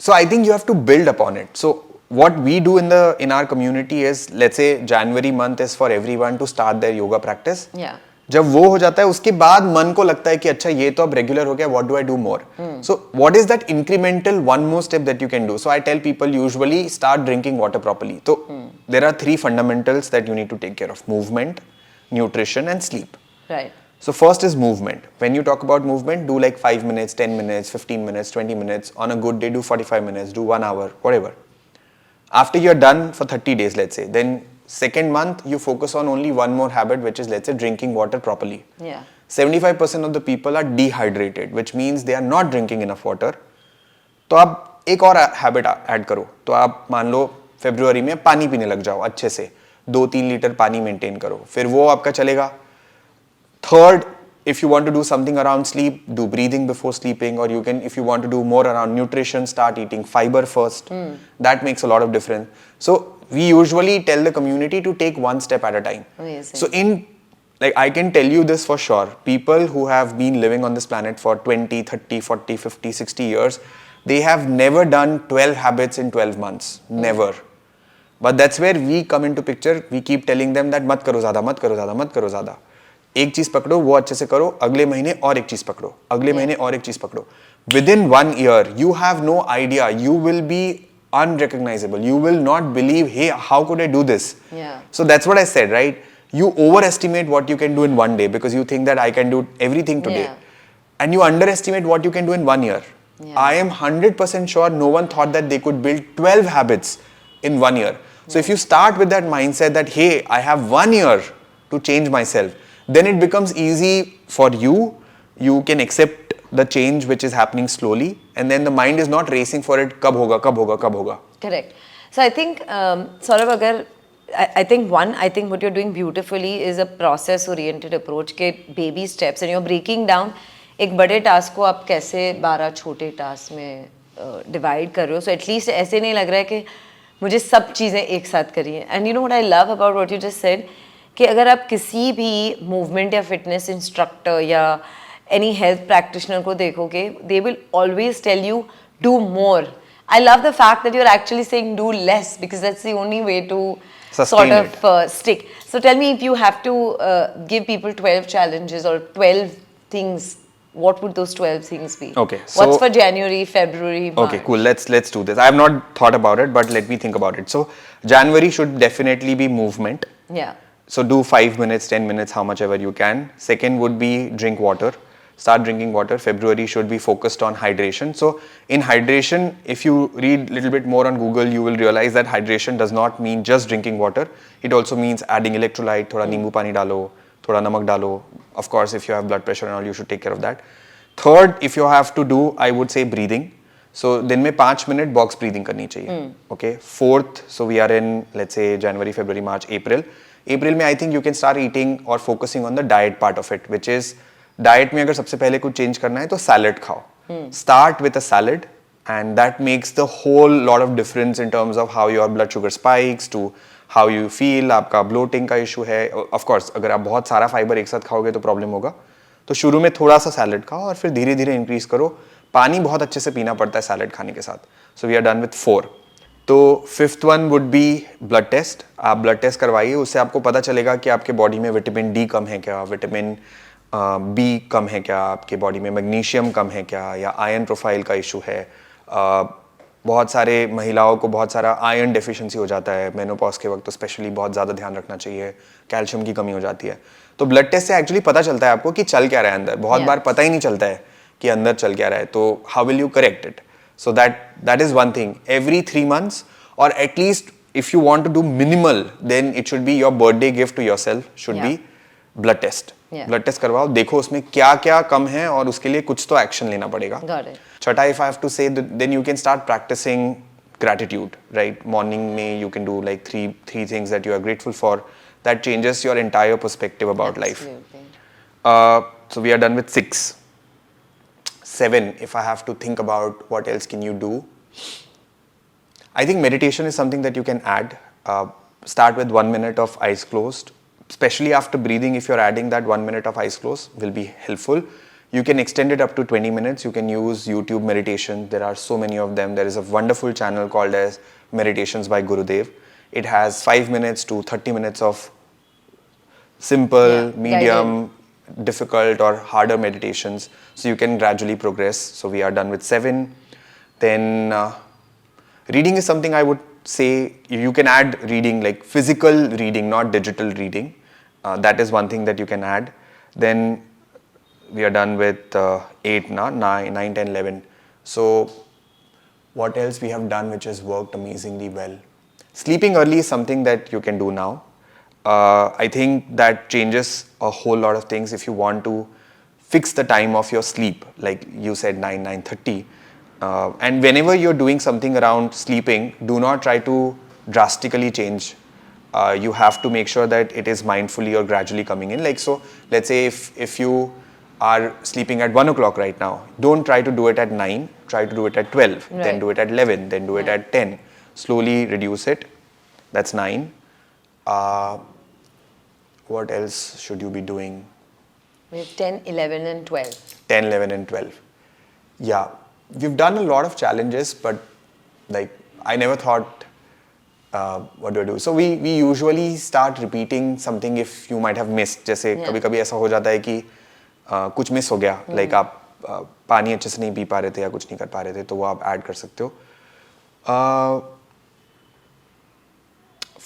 So I think you have to build upon it. So what we do in our community is, let's say January month is for everyone to start their yoga practice. Yeah. जब वो हो जाता है उसके बाद मन को लगता है कि अच्छा ये तो अब रेगुलर हो गया, what do I do more? So what is that incremental one more step that you can do? So I tell people usually start drinking water properly. So there are 3 fundamentals that you need to take care of: movement, nutrition and sleep. Right. So first is movement. When you talk about movement, do like 5 minutes, 10 minutes, 15 minutes, 20 minutes. On a good day, do 45 minutes, do 1 hour, whatever. After you're done for 30 days, let's say, then second month, you focus on only one more habit, which is, let's say, drinking water properly. Yeah. 75% of the people are dehydrated, which means they are not drinking enough water. तो आप एक और habit add करो. तो आप मान लो फरवरी में पानी पीने लग जाओ अच्छे से, 2-3 लीटर पानी मेंटेन करो, फिर वो आपका चलेगा. Third, if you want to do something around sleep, do breathing before sleeping, or you can, if you want to do more around nutrition, start eating fiber first. That makes a lot of difference. So we usually tell the community to take one step at a time. Amazing. So like I can tell you this for sure, people who have been living on this planet for 20, 30, 40, 50, 60 years, they have never done 12 habits in 12 months. Never. But that's where we come into picture. We keep telling them that मत करो ज़्यादा, मत करो ज़्यादा, मत करो ज़्यादा. एक चीज पकड़ो, वो अच्छे से करो, अगले महीने और एक चीज पकड़ो, अगले महीने और एक चीज पकड़ो. Within 1 year, you have no idea. You will be unrecognizable. You will not believe, hey, how could I do this? Yeah. So that's what I said, right? You overestimate what you can do in 1 day because you think that I can do everything today. Yeah. And you underestimate what you can do in 1 year. Yeah. I am 100% sure no one thought that they could build 12 habits in 1 year. So if you start with that mindset that, hey, I have 1 year to change myself, then it becomes easy for you. You can accept the change which is happening slowly, and then the mind is not racing for it. कब होगा, कब होगा, कब होगा. Correct. So I think, Saurabh, अगर I think what you're doing beautifully is a process-oriented approach के baby steps, and you're breaking down एक बड़े task को आप कैसे 12 छोटे task में divide कर रहे हो. So at least ऐसे नहीं लग रहा है कि मुझे सब चीज़ें एक साथ करी हैं. And you know what I love about what you just said, कि अगर आप किसी भी मूवमेंट या फिटनेस इंस्ट्रक्टर या एनी हेल्थ प्रैक्टिशनर को देखोगे, they will always tell you do more. I love the fact that you are actually saying do less because that's the only way to sort of stick. So tell me, if you have to give people 12 challenges or 12 things, what would those 12 things be? Okay, What's so- for January, February, March? Okay, cool. Let's do this. I have not thought about it, but let me think about it. So January should definitely be movement. Yeah. So do 5 minutes, 10 minutes, how much ever you can. Second would be drink water. Start drinking water. February should be focused on hydration. So in hydration, if you read a little bit more on Google, you will realize that hydration does not mean just drinking water. It also means adding electrolyte, thoda nimbu pani dalo, thoda namak dalo. Of course, if you have blood pressure and all, you should take care of that. Third, if you have to do, I would say breathing. So दिन में 5 minute box breathing करनी चाहिए. Okay. Fourth, so we are in, let's say, January, February, March, April. April में I think you can start eating or focusing on the diet part of it, which is diet में अगर सबसे पहले कुछ change करना है तो salad खाओ. Start with a salad, and that makes the whole lot of difference in terms of how your blood sugar spikes to how you feel. आपका bloating का issue है. Of course, अगर आप बहुत सारा fiber एक साथ खाओगे तो problem होगा. तो शुरू में थोड़ा सा सैलड खाओ और फिर धीरे धीरे इंक्रीज करो. पानी बहुत अच्छे से पीना पड़ता है सैलड खाने के साथ. So we are done with 4. तो fifth one would be blood test. आप ब्लड टेस्ट करवाइए, उससे आपको पता चलेगा कि आपके बॉडी में विटामिन डी कम है क्या, विटामिन बी कम है क्या, आपके बॉडी में मैग्नीशियम कम है क्या, या आयरन प्रोफाइल का इशू है. बहुत सारे महिलाओं को बहुत सारा आयरन डेफिशिएंसी हो जाता है मेनोपॉज के वक्त, तो स्पेशली बहुत ज़्यादा ध्यान रखना चाहिए. कैल्शियम की कमी हो जाती है. तो ब्लड टेस्ट से एक्चुअली पता चलता है आपको कि चल क्या रहा है अंदर. बहुत बार पता ही नहीं चलता है कि अंदर चल क्या रहा है. तो how will you correct it? So that is one thing. Every 3 months, और at least if you want to do minimal, then it should be your birthday gift to yourself should be blood test. Blood test करवाओ, देखो उसमें क्या क्या कम है और उसके लिए कुछ तो एक्शन लेना पड़ेगा. छठा, if I have to say, then you can start practising gratitude, right? Morning में you can do like three things that you are grateful for. That changes your entire perspective about life. So we are done with 6. 7, if I have to think about what else can you do, I think meditation is something that you can add. Start with 1 minute of eyes closed. Especially after breathing, if you're adding that 1 minute of eyes closed, will be helpful. You can extend it up to 20 minutes. You can use YouTube meditation. There are so many of them. There is a wonderful channel called as Meditations by Gurudev. It has 5 minutes to 30 minutes of simple, medium, difficult or harder meditations. So you can gradually progress. So we are done with 7. Then reading is something I would say you can add reading, like physical reading, not digital reading. That is one thing that you can add. Then we are done with 8, 9, 10, 11. So what else we have done which has worked amazingly well? Sleeping early is something that you can do now. I think that changes a whole lot of things. If you want to fix the time of your sleep, like you said 9:30, And whenever you're doing something around sleeping, do not try to drastically change. You have to make sure that it is mindfully or gradually coming in. Like, so let's say if you are sleeping at 1 o'clock right now, don't try to do it at 9, try to do it at 12, then Right. do it at 11, then do it at 10. Slowly reduce it. That's 9. What else should you be doing? We have 10, 11 and 12. 10, 11 and 12. Yeah, we've done a lot of challenges, but like I never thought, what do I do? So we usually start repeating something if you might have missed. जैसे Yeah. कभी-कभी ऐसा हो जाता है कि कुछ miss हो गया, like आप पानी अच्छे से नहीं पी पा रहे थे या कुछ नहीं कर पा रहे थे, तो वो आप ऐड कर सकते हो.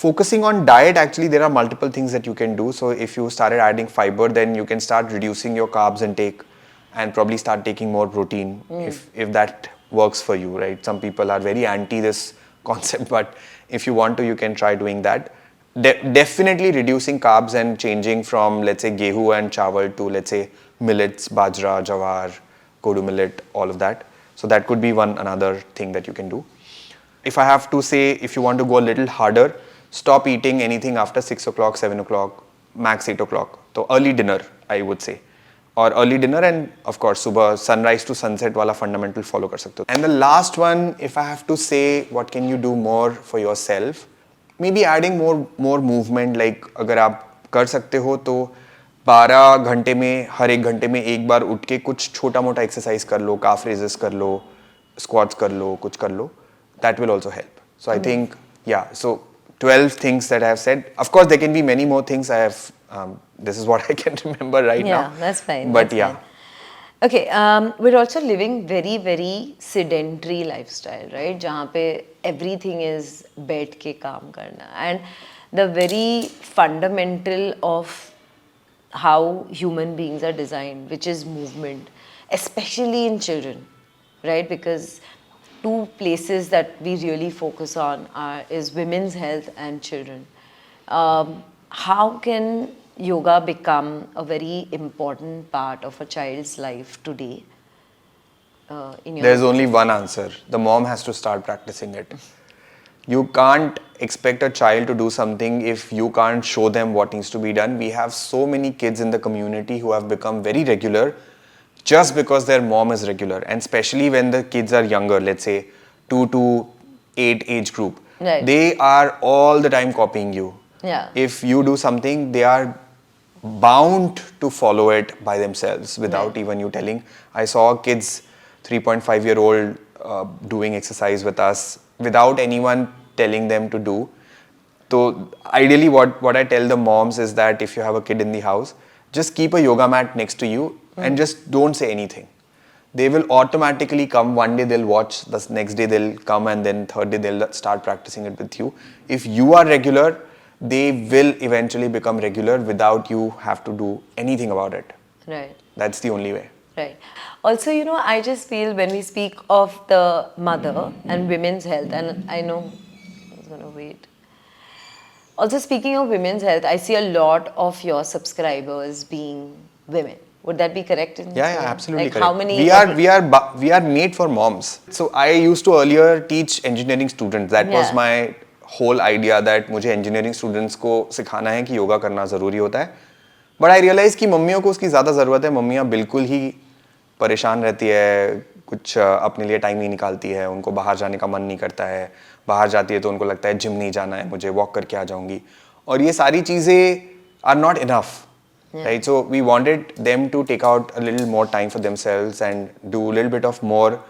Focusing on diet, actually there are multiple things that you can do. So if you started adding fiber, then you can start reducing your carbs intake and probably start taking more protein if that works for you, right? Some people are very anti this concept, but if you want to, you can try doing that. Definitely reducing carbs and changing from, let's say, gehu and chawal to, let's say, millets, bajra, jawar, kodu millet, all of that. So that could be another thing that you can do. If I have to say, if you want to go a little harder, stop eating anything after 6 o'clock, 7 o'clock, max 8 o'clock. So early dinner, I would say. Or early dinner, and of course, subah sunrise to sunset wala fundamental follow kar sakte ho. And the last one, if I have to say, what can you do more for yourself? Maybe adding more movement. Like अगर आप कर सकते हो तो 12 घंटे में हर एक घंटे में एक बार उठ के कुछ छोटा मोटा एक्सरसाइज कर लो, काफ रेजेस कर लो, स्क्वाट्स कर लो, कुछ कर लो. That will also help. So I think, yeah, so 12 things that I have said. Of course, there can be many more things. I have, this is what I can remember right now. Yeah, that's fine. But that's yeah. fine. Okay, we're also living very, very sedentary lifestyle, right? जहाँ पे everything is बैठ के काम करना. And the very fundamental of how human beings are designed, which is movement, especially in children, right? Because two places that we really focus on is women's health and children. How can yoga become a very important part of a child's life today? There's only one answer. The mom has to start practicing it. You can't expect a child to do something if you can't show them what needs to be done. We have so many kids in the community who have become very regular just because their mom is regular, and especially when the kids are younger, let's say 2 to 8 age group, Right. they are all the time copying you. Yeah. If you do something, they are bound to follow it by themselves without Right. even you telling. I saw kids 3.5-year-old doing exercise with us without anyone telling them to do. So ideally what I tell the moms is that if you have a kid in the house, just keep a yoga mat next to you and just don't say anything. They will automatically come. One day they'll watch, the next day they'll come, and then third day they'll start practicing it with you. If you are regular, they will eventually become regular without you have to do anything about it. Right. That's the only way. Right. Also, you know, I just feel when we speak of the mother and women's health, and I know I was going to wait. Also, speaking of women's health, I see a lot of your subscribers being women. Would that be correct? Yeah, absolutely like correct. How many? We are made for moms. So I used to earlier teach engineering students. That was Yeah. my whole idea, that मुझे engineering students को सिखाना है कि योगा करना ज़रूरी होता है. But I realized कि मम्मियों को उसकी ज़्यादा ज़रूरत है. मम्मियाँ बिल्कुल ही परेशान रहती है, कुछ अपने लिए टाइम नहीं निकालती है, उनको बाहर जाने का मन नहीं करता है. बाहर जाती है तो उनको लगता है जिम नहीं जाना है, मुझे वॉक करके आ जाऊंगी. और ये सारी चीज़ें are not enough. Right, so we wanted them to take out a little more time for themselves and do a little bit of more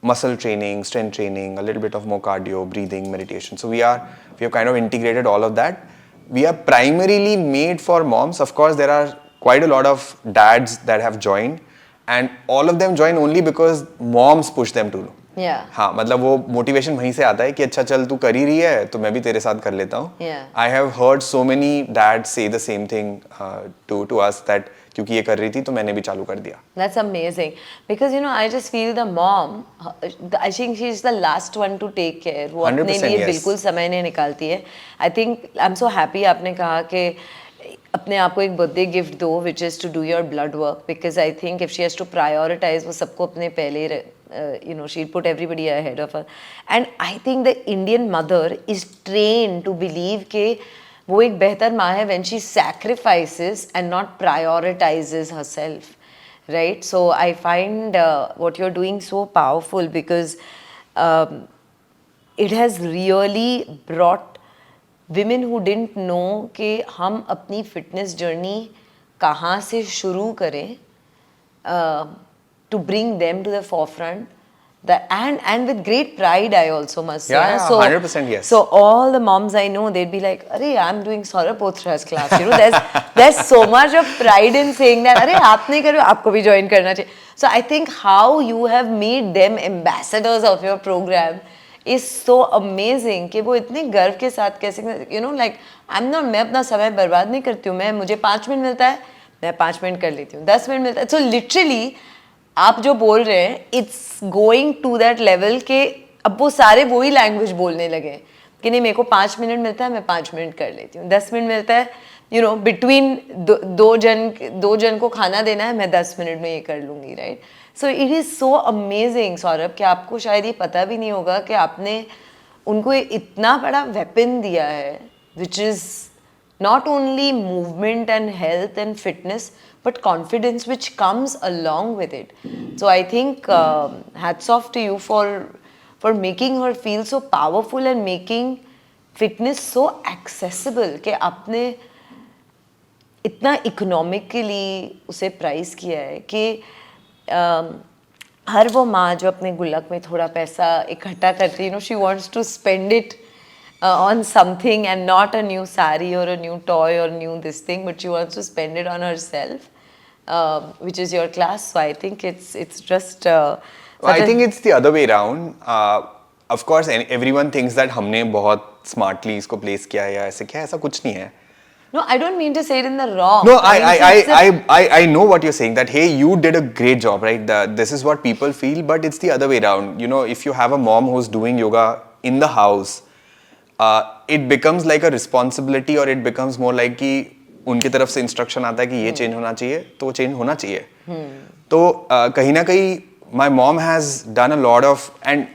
muscle training, strength training, a little bit of more cardio, breathing, meditation. So we have kind of integrated all of that. We are primarily made for moms. Of course, there are quite a lot of dads that have joined, and all of them join only because moms push them to. Yeah. हाँ, मतलब वो motivation वहीं से आता है कि अच्छा चल तू कर ही रही है तो मैं भी तेरे साथ कर लेता हूँ. Yeah. I have heard so many dads say the same thing to us, that क्योंकि ये कर रही थी तो मैंने भी चालू कर दिया. That's amazing. Because, you know, I just feel the mom, I think she's the last one to take care. वो अपने 100% लिए yes. बिल्कुल समय नहीं निकालती है. I think, I'm so happy आपने कहा कि अपने आप को एक बर्थडे गिफ्ट दो, which is to do your blood work. Because I think if she has to prioritize, वो सबको अपने पहले she'll put everybody ahead of her. And I think the Indian mother is trained to believe कि वो एक बेहतर माँ है when she sacrifices and not prioritizes herself, right? So I find what you're doing so powerful because it has really brought women who didn't know कि हम अपनी fitness journey कहाँ से शुरू करें, to bring them to the forefront. And with great pride, I also must say. Yeah, So 100% yes. So all the moms I know, they'd be like, "Arey, I'm doing Saurabh Bothra's class." There's so much of pride in saying that. "Arey, आप नहीं कर रहे हो, आपको भी join करना चाहिए." So I think how you have made them ambassadors of your program is so amazing कि वो इतने गर्व के साथ कैसे, मैं अपना समय बर्बाद नहीं करती हूँ, मुझे 5 मिनट मिलता है, मैं 5 मिनट कर लेती हूँ, 10 मिनट मिलता है. So literally आप जो बोल रहे हैं, it's going to that level कि अब वो सारे वही लैंग्वेज बोलने लगे कि नहीं, मेरे को 5 मिनट मिलता है, मैं 5 मिनट कर लेती हूँ. 10 मिनट मिलता है, बिटवीन दो जन को खाना देना है, मैं 10 मिनट में ये कर लूँगी, right? So it is so amazing Saurabh कि आपको शायद ये पता भी नहीं होगा कि आपने उनको इतना बड़ा वेपन दिया है, which is not only movement and health and fitness, but confidence which comes along with it. So I think hats off to you for making her feel so powerful and making fitness so accessible कि आपने इतना economically उसे price किया है कि हर वो माँ जो अपने गुल्लक में थोड़ा पैसा इकट्ठा करती है, she wants to spend it on something and not a new sari or a new toy or new this thing, but she wants to spend it on herself, which is your class. So I think it's just I think it's the other way around. Of course everyone thinks that हमने बहुत smartly इसको place किया है या ऐसे क्या, ऐसा कुछ नहीं है. No, I don't mean to say it in the wrong. No, I know what you're saying, that hey, you did a great job, right? This is what people feel, but it's the other way around. If you have a mom who's doing yoga in the house, it becomes like a responsibility, or it becomes more like कि उनकी तरफ से instruction आता है कि ये change होना चाहिए, तो वो चेंज होना चाहिए. तो कहीं ना कहीं my mom has done a lot of, and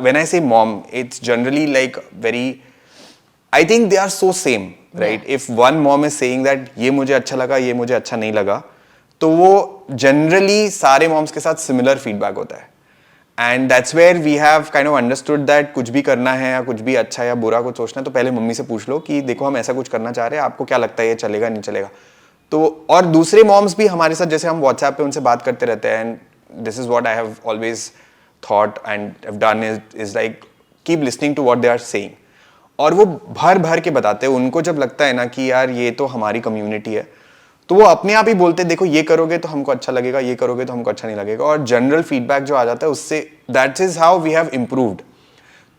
when I say mom, it's generally like very, I think they are so same, right? If one mom is saying that ये मुझे अच्छा लगा, ये मुझे अच्छा नहीं लगा, तो वो generally सारे moms के साथ similar feedback होता है. And that's where we have kind of understood that कुछ भी करना है या कुछ भी अच्छा या बुरा कुछ सोचना है, तो पहले मम्मी से पूछ लो कि देखो हम ऐसा कुछ करना चाह रहे हैं, आपको क्या लगता है ये चलेगा नहीं चलेगा. तो और दूसरे मॉम्स भी हमारे साथ, जैसे हम व्हाट्सएप पे उनसे बात करते रहते हैं, and this is what I have always thought and have done is like keep listening to what they are saying. और वो भर भर के बताते हैं. उनको जब लगता है ना कि यार ये तो हमारी कम्युनिटी है, तो वो अपने आप ही बोलते हैं देखो ये करोगे तो हमको अच्छा लगेगा, ये करोगे तो हमको अच्छा नहीं लगेगा. और जनरल फीडबैक जो आ जाता है उससे, that is how we have improved.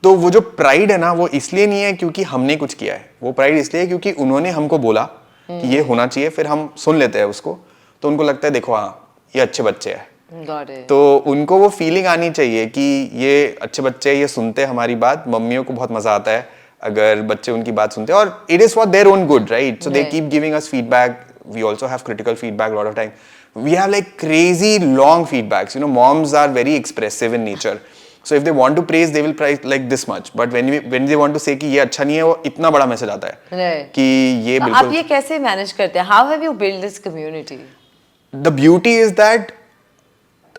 तो वो जो प्राइड है ना, वो इसलिए नहीं है क्योंकि हमने कुछ किया है, वो प्राइड इसलिए है क्योंकि उन्होंने हमको बोला कि ये होना चाहिए, फिर हम सुन लेते हैं उसको, तो उनको लगता है देखो हाँ ये अच्छे बच्चे हैं. तो उनको वो फीलिंग आनी चाहिए कि ये अच्छे बच्चे हैं, ये सुनते हैं हमारी बात. मम्मियों को बहुत मजा आता है अगर बच्चे उनकी बात सुनते हैं, और it is for their own good, right? So they keep giving us feedback. We also have critical feedback a lot of time. We have like crazy long feedbacks. Moms are very expressive in nature. So if they want to praise, they will praise like this much. But when they want to say कि ये अच्छा नहीं है, वो इतना बड़ा message आता है कि ये बिल्कुल. आप ये कैसे मैनेज करते हैं? How have you built this community? The beauty is that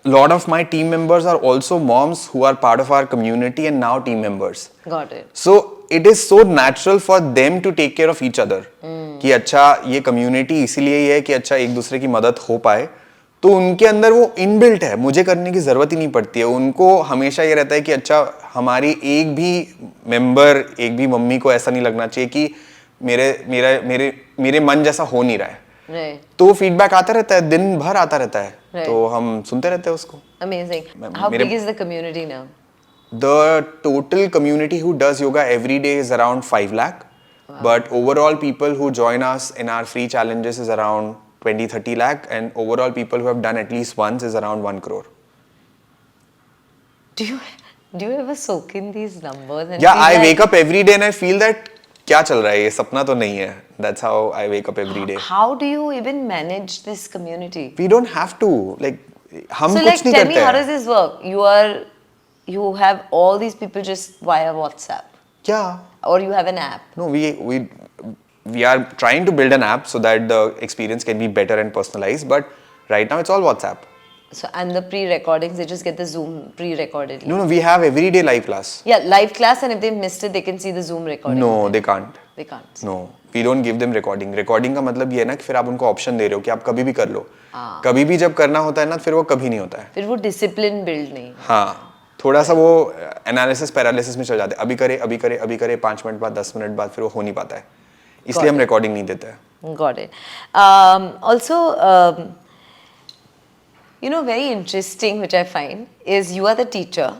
a lot of my team members are also moms who are part of our community and now team members. Got it. So it is so natural for them to take care of each other. कि अच्छा ये community इसीलिए ही है कि अच्छा एक दूसरे की मदद हो पाए, तो उनके अंदर वो इनबिल्ट है, मुझे करने की जरूरत ही नहीं पड़ती है. उनको हमेशा ये रहता है कि अच्छा हमारी एक भी मेंबर, एक भी मम्मी को ऐसा नहीं लगना चाहिए कि मेरे मन जैसा हो नहीं रहा है. तो फीडबैक आता रहता है, दिन भर आता रहता है, तो हम सुनते रहते हैं उसको. Amazing. How big is the community now? The total community who does yoga every day is around 5 lakh. Wow. But overall people who join us in our free challenges is around 20-30 lakh, and overall people who have done at least once is around 1 crore. Do you ever soak in these numbers? And yeah, I wake up every day and I feel that क्या चल रहा है, ये सपना तो नहीं है. That's how I wake up every day. How do you even manage this community? We don't have to. Like हम So कुछ like, नहीं tell me, करते how हैं does this work? You have all these people just via WhatsApp, क्या or you have an app. No, we are trying to build an app so that the experience can be better and personalized. But right now, it's all WhatsApp. So and the pre-recordings, they just get the Zoom pre-recorded. No, we have everyday live class. Yeah, live class, and if they missed it, they can see the Zoom recording. No, of it. they can't. They can't. No, we don't give them recording. Recording का मतलब ये है ना कि फिर आप उनको option दे रहे हो कि आप कभी भी कर लो. कभी भी जब करना होता है ना फिर वो कभी नहीं होता है. फिर वो डिसिप्लिन बिल्ड नहीं. हाँ, थोड़ा सा वो एनालिसिस पैरालिसिस में चल जाते हैं. अभी करे अभी करे अभी करे 5 मिनट बाद 10 मिनट बाद फिर वो हो नहीं पाता है. इसलिए हम रिकॉर्डिंग नहीं देते हैं. Got it. Also, very interesting, which I find, is you are the teacher,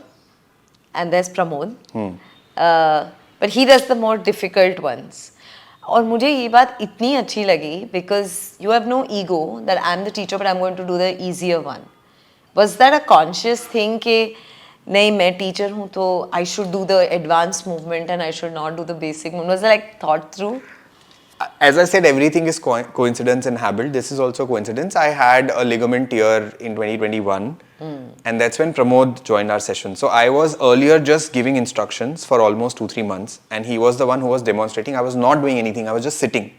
and there's Pramod, but he does the more difficult ones. और मुझे ये बात इतनी अच्छी लगी because you have no ego that I'm the teacher but I'm going to do the easier one. Was that a conscious thing कि नहीं मैं teacher हूँ तो I should do the advanced movement and I should not do the basic movement? Was it like thought through? As I said, everything is coincidence and habit. This is also coincidence. I had a ligament tear in 2021, and that's when Pramod joined our session. So I was earlier just giving instructions for almost 2-3 months, and he was the one who was demonstrating. I was not doing anything. I was just sitting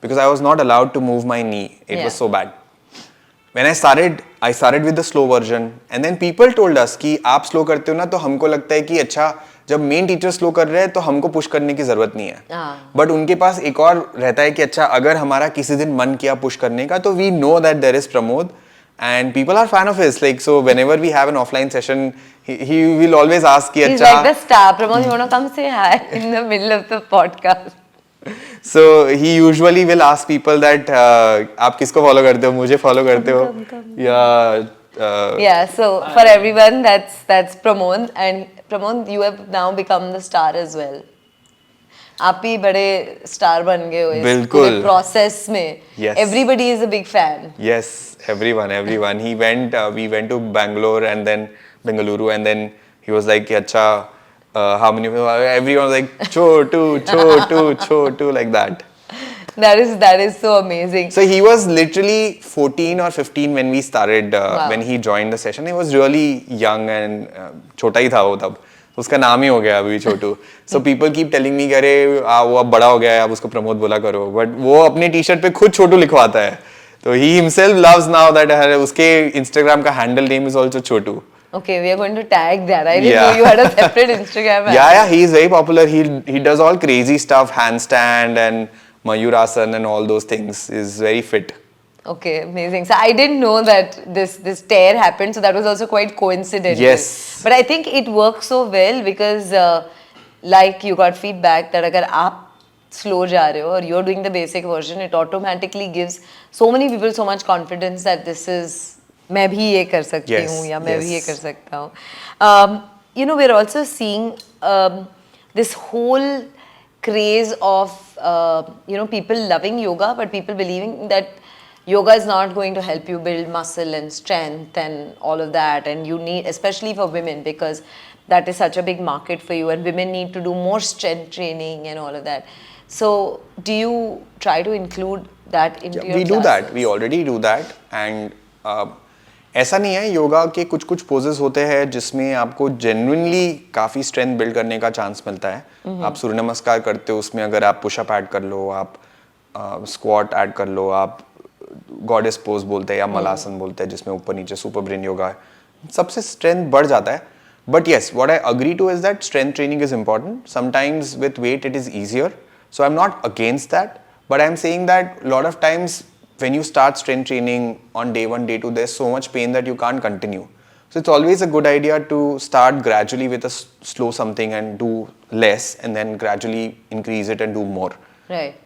because I was not allowed to move my knee. It was so bad. When I started with the slow version, and then people told us कि आप slow करते हो ना तो हमको लगता है कि अच्छा जब मेन टीचर स्लो कर रहे हैं तो हमको पुश करने की जरूरत नहीं है. बट उनके पास एक और रहता है कि अच्छा अगर हमारा किसी दिन मन किया पुश करने का तो we know that there is Pramod and people are fan of his. Like, so whenever we have an offline session, he will always ask कि He's अच्छा like the star. Pramod, you want to come say hi in the middle of the podcast? So he usually will ask people that आप किसको follow करते हो, मुझे follow करते हो या Yeah, so for everyone, that's Pramod, and Pramod, you have now become the star as well. आप भी बड़े स्टार बन गए हो इस पूरे प्रोसेस में. Yes. Everybody is a big fan. Yes, everyone. We went to Bangalore and then Bengaluru, and then he was like, अच्छा, how many people? Everyone was like, Chotu, like that. That is so amazing. So he was literally 14 or 15 when we started, when he joined the session. He was really young and छोटा ही था वो तब. उसका नाम ही हो गया अभी छोटू. So people keep telling me कि अरे वो अब बड़ा हो गया है, अब उसको प्रमोद बोला करो. But वो अपने टी-शर्ट पे खुद छोटू लिखवाता है. तो he himself loves now that उसके Instagram का handle name is also Chhotu. Okay, we are going to tag that. I didn't know you had a separate Instagram. Yeah, he is very popular. He does all crazy stuff, handstand and Mayurasan and all those things. Is very fit. Okay, amazing. So I didn't know that this tear happened. So that was also quite coincidental. Yes. But I think it works so well because, like you got feedback that अगर आप slow जा रहे हो और you're doing the basic version, it automatically gives so many people so much confidence that this is मैं भी ये कर सकती हूँ या मैं भी ये कर सकता हूँ. We're also seeing this whole craze of people loving yoga, but people believing that yoga is not going to help you build muscle and strength and all of that, and you need, especially for women, because that is such a big market for you, and women need to do more strength training and all of that. So do you try to include that into your classes? We do that. We already do that. And ऐसा नहीं है, योगा के कुछ poses होते हैं जिसमें आपको genuinely काफ़ी स्ट्रेंथ बिल्ड करने का चांस मिलता है. आप सूर्य नमस्कार करते हो, उसमें अगर आप पुशअप ऐड कर लो, आप स्क्वाट ऐड कर लो, आप गॉडेस पोज बोलते हैं या मलासन बोलते हैं जिसमें ऊपर नीचे सुपर ब्रेन योगा है, सबसे स्ट्रेंथ बढ़ जाता है. But yes, what I agree to is that strength training is important. Sometimes with weight it is easier, so I am not against that, but I am saying that lot of times when you start strength training on day 1, day 2, there's so much pain that you can't continue. So it's always a good idea to start gradually with a slow something and do less, and then gradually increase it and do more. Right.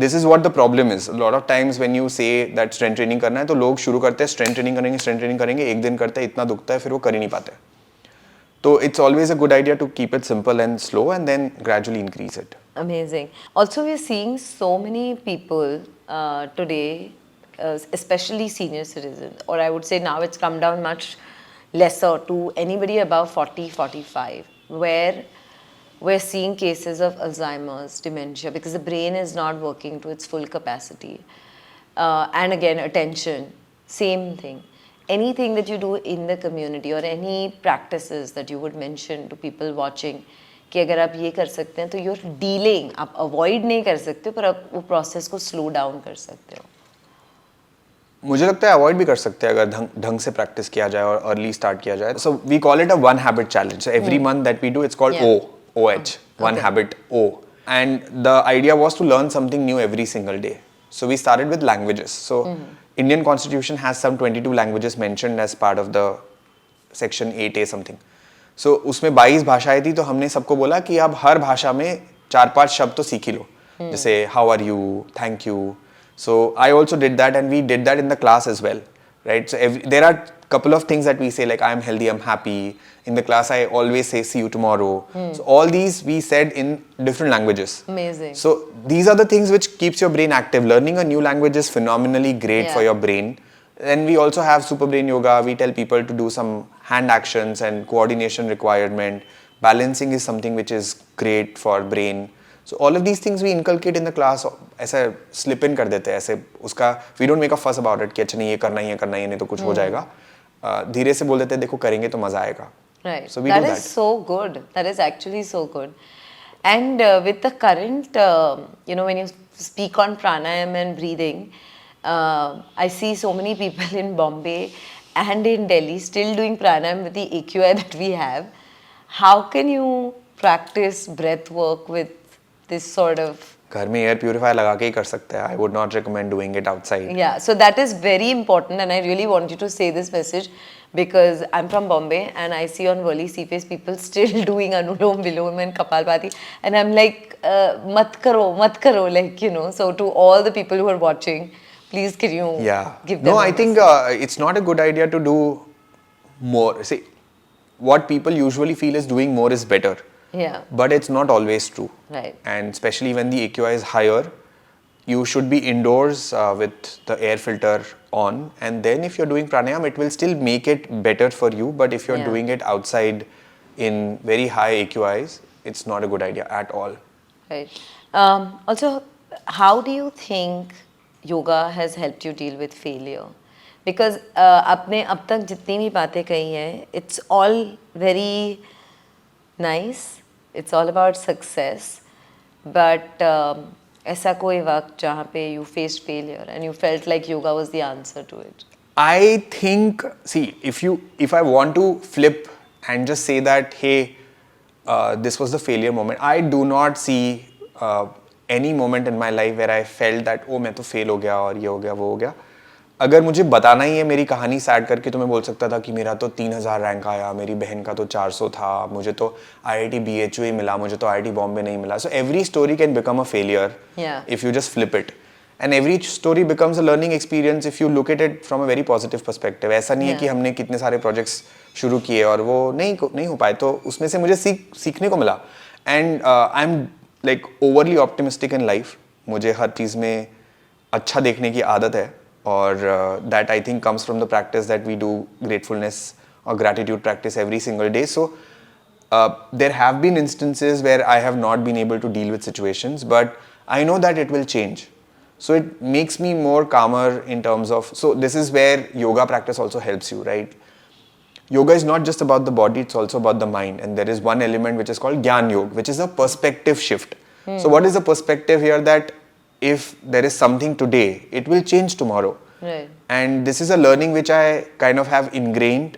This is what the problem is. A lot of times when you say that strength training करना है तो लोग शुरू करते हैं strength training करेंगे, एक दिन करते हैं, इतना दुखता है, फिर वो कर ही नहीं पाते. So it's always a good idea to keep it simple and slow and then gradually increase it. Amazing. Also, we're seeing so many people today, especially senior citizens, or I would say now it's come down much lesser to anybody above 40, 45, where we're seeing cases of Alzheimer's, dementia, because the brain is not working to its full capacity. And again, attention, same thing. anything that you do in the community or any practices that you would mention to people watching कि अगर आप ये कर सकते हैं तो you're dealing, आप avoid नहीं कर सकते पर आप वो process को slow down कर सकते हो. मुझे लगता है अवॉइड भी कर सकते हैं अगर ढंग से प्रैक्टिस किया जाए और अर्ली स्टार्ट किया जाए. So we call it a one habit challenge. So every month that we do it's called OH, one habit O. And the idea was to learn something new every single day. So we started with languages. So Indian Constitution has some 22 languages mentioned as part of the section 8A something. So उसमें 22 भाषाएं थी तो हमने सबको बोला कि आप हर भाषा में 4-5 शब्द तो सीख ही लो. जैसे how are you, thank you. So I also did that and we did that in the class as well, right? So there are couple of things that we say like I am healthy, I'm happy. In the class I always say see you tomorrow. So all these we said in different languages. Amazing. So these are the things which keeps your brain active. Learning a new language is phenomenally great for your brain. Then we also have super brain yoga. We tell people to do some hand actions and coordination requirement. Balancing is something which is great for brain. So all of these things we inculcate in the class. ऐसे slip in कर देते हैं ऐसे उसका we don't make a fuss about it कि अच्छा नहीं ये करना ही नहीं तो कुछ हो जाएगा. धीरे से बोल देते हैं देखो करेंगे तो मजा आएगा. Right. So we that do is that. so good. That is actually so good. And with the current, when you speak on pranayam and breathing, I see so many people in Bombay and in Delhi still doing pranayam with the AQI that we have. How can you practice breath work with this sort of? घर में air purifier लगा के ही कर सकते हैं. I would not recommend doing it outside. Yeah, so that is very important and I really want you to say this message because I'm from Bombay and I see on Worli Seaface people still doing Anulom Vilom and Kapalbhati and I'm like, mat karo, like, so to all the people who are watching, please can you give them No, a I think it's not a good idea to do more. See, what people usually feel is doing more is better. Yeah. But it's not always true. Right. And especially when the AQI is higher, you should be indoors with the air filter on. And then if you're doing pranayam, it will still make it better for you. But if you're doing it outside in very high AQIs, it's not a good idea at all. Right. Also, how do you think yoga has helped you deal with failure? Because आपने अब तक जितनी भी बातें कही हैं, it's all very nice. It's all about success. But ऐसा कोई वक्त जहाँ पे you faced failure and you felt like yoga was the answer to it? I think, see, if I want to flip and just say that, hey, this was the failure moment, I do not see any moment in my life where I felt that, oh, मैं तो fail हो गया और ये हो गया वो हो गया. अगर मुझे बताना ही है मेरी कहानी सैड करके तो मैं बोल सकता था कि मेरा तो 3000 रैंक आया, मेरी बहन का तो 400 था, मुझे तो IIT BHU ही मिला, मुझे तो IIT बॉम्बे नहीं मिला. So every story can become a failure if you just flip it. And every story becomes a learning experience if you look at it from a very positive perspective. ऐसा नहीं है कि हमने कितने सारे projects शुरू किए और वो नहीं हो पाए, तो उसमें से मुझे सीखने को मिला. And I'm like overly optimistic in life. मुझे हर चीज़ में अच्छा देखने की आदत है. Or that I think comes from the practice that we do gratefulness or gratitude practice every single day. So there have been instances where I have not been able to deal with situations, but I know that it will change. So it makes me more calmer in terms of, so this is where yoga practice also helps you, right? Yoga is not just about the body, it's also about the mind. And there is one element which is called Gyan Yoga, which is a perspective shift. So what is the perspective here? That if there is something today, it will change tomorrow. Right. And this is a learning which I kind of have ingrained,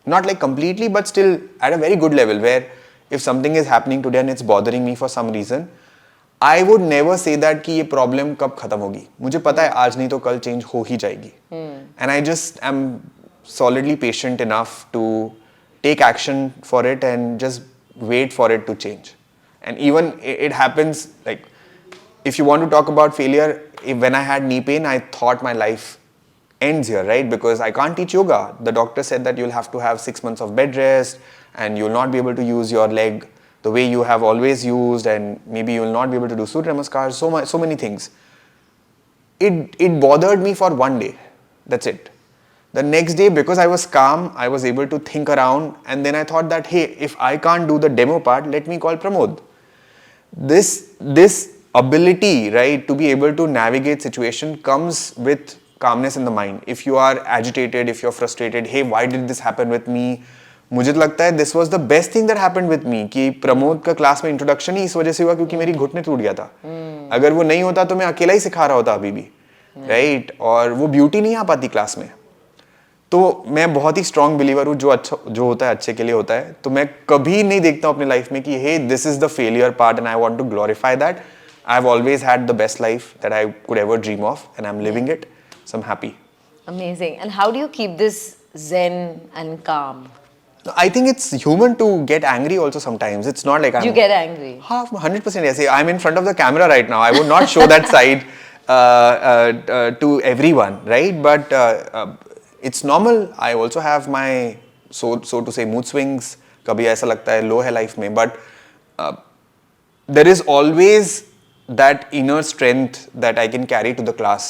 not like completely, but still at a very good level, where if something is happening today and it's bothering me for some reason, I would never say that कि ये problem कब खत्म होगी. मुझे पता है आज नहीं तो कल change हो ही जाएगी. And I just am solidly patient enough to take action for it and just wait for it to change. And even it happens, like, if you want to talk about failure, when I had knee pain, I thought my life ends here, right? Because I can't teach yoga. The doctor said that you'll have to have 6 months of bed rest and you'll not be able to use your leg the way you have always used, and maybe you'll not be able to do Surya Namaskar, so many things. It bothered me for one day. That's it. The next day, because I was calm, I was able to think around, and then I thought that, hey, if I can't do the demo part, let me call Pramod. This ability, right, to be able to navigate situation comes with calmness in the mind. If you are agitated, if you're frustrated, hey, why did this happen with me? मुझे तो लगता है this was the best thing that happened with me कि प्रमोद का class में introduction ही इस वजह से हुआ क्योंकि मेरी घुटने टूट गया था. अगर वो नहीं होता तो मैं अकेला ही सिखा रहा होता अभी भी, राइट? और वो ब्यूटी नहीं आ पाती क्लास में. तो मैं बहुत ही स्ट्रॉन्ग बिलीवर हूँ, जो होता है अच्छे के लिए होता है. तो मैं कभी नहीं देखता हूँ अपनी लाइफ में कि hey this is the failure part and I want to glorify that. I have always had the best life that I could ever dream of and I am living it, so I am happy. Amazing. And how do you keep this zen and calm? I think it's human to get angry also sometimes. It's not like I'm... You get angry. हाँ, 100% ऐसे. I'm in front of the camera right now. I would not show that side to everyone, right? But it's normal. I also have my so to say mood swings. कभी ऐसा लगता है low है life में, but there is always that inner strength that I can carry to the class.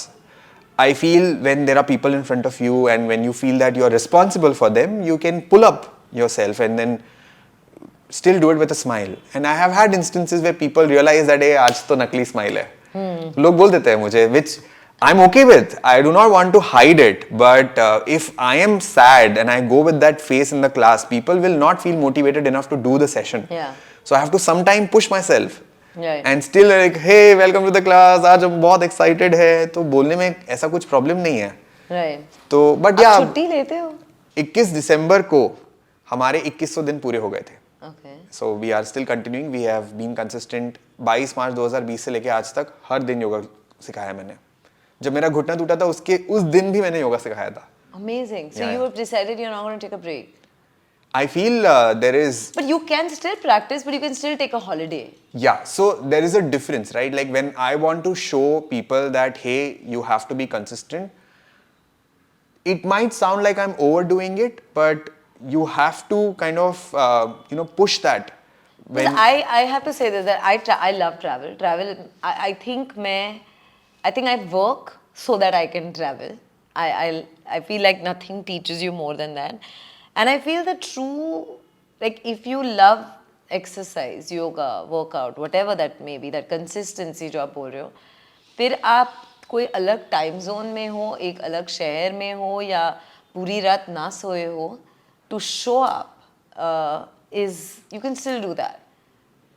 I feel when there are people in front of you and when you feel that you are responsible for them, you can pull up yourself and then still do it with a smile. And I have had instances where people realize that hey, आज तो नकली smile है. लोग बोल देते हैं मुझे, which I'm okay with. I do not want to hide it. But if I am sad and I go with that face in the class, people will not feel motivated enough to do the session. Yeah. So I have to sometime push myself. Right. And still like, hey, welcome to the class. आज हम बहुत excited है, तो बोलने में ऐसा कुछ problem नहीं है. Right. तो but आप yeah, छुट्टी लेते हो? 21 दिसंबर को हमारे 2100 दिन पूरे हो गए थे. Okay. So we are still continuing. We have been consistent. 22 मार्च 2020 से लेके आज तक हर दिन योगा सिखाया मैंने. जब मेरा घुटना टूटा था उस दिन भी मैंने योगा सिखाया था. Amazing. So Yeah, you have decided you're not going to take a break. I feel there is... But you can still practice, but you can still take a holiday. Yeah, so there is a difference, right? Like when I want to show people that, hey, you have to be consistent, it might sound like I'm overdoing it, but you have to kind of, push that. Because I have to say this, that I love travel. I think I work so that I can travel. I feel like nothing teaches you more than that. And I feel the true, like if you love exercise, yoga, workout, whatever that may be, that consistency जो आप बोल रहे हो, फिर आप कोई अलग time zone में हो, एक अलग शहर में हो या पूरी रात ना सोए हो, to show up is, you can still do that.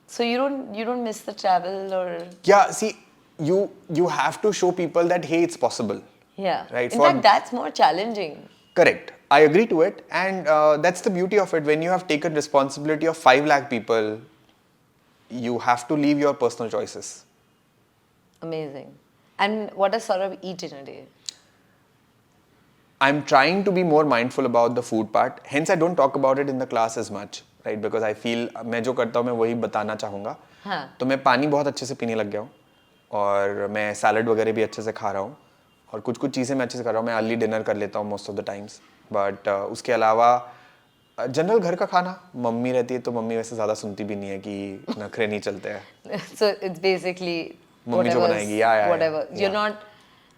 So you don't miss the travel or... Yeah, see, you have to show people that, hey, it's possible. Yeah. Right. In fact, that's more challenging. Correct. I agree to it. And that's the beauty of it. When you have taken responsibility of 5 lakh people, you have to leave your personal choices. Amazing. And what does Saurabh eat in a day? I'm trying to be more mindful about the food part. Hence, I don't talk about it in the class as much, right? Because I feel मैं जो करता हूँ मैं वही बताना चाहूँगा. हाँ. तो मैं पानी बहुत अच्छे से पीने लग गया हूँ और मैं सैलड वगैरह भी अच्छे से खा रहा हूँ और कुछ चीज़ें मैं अच्छे से कर रहा हूँ. मैं अर्ली डिनर कर लेता हूँ most of the times. But उसके अलावा जनरल घर का खाना, मम्मी रहती है तो मम्मी वैसे ज़्यादा सुनती भी नहीं है कि नखरे नहीं चलते हैं. So it's basically मम्मी जो बनाएगी, whatever. You're not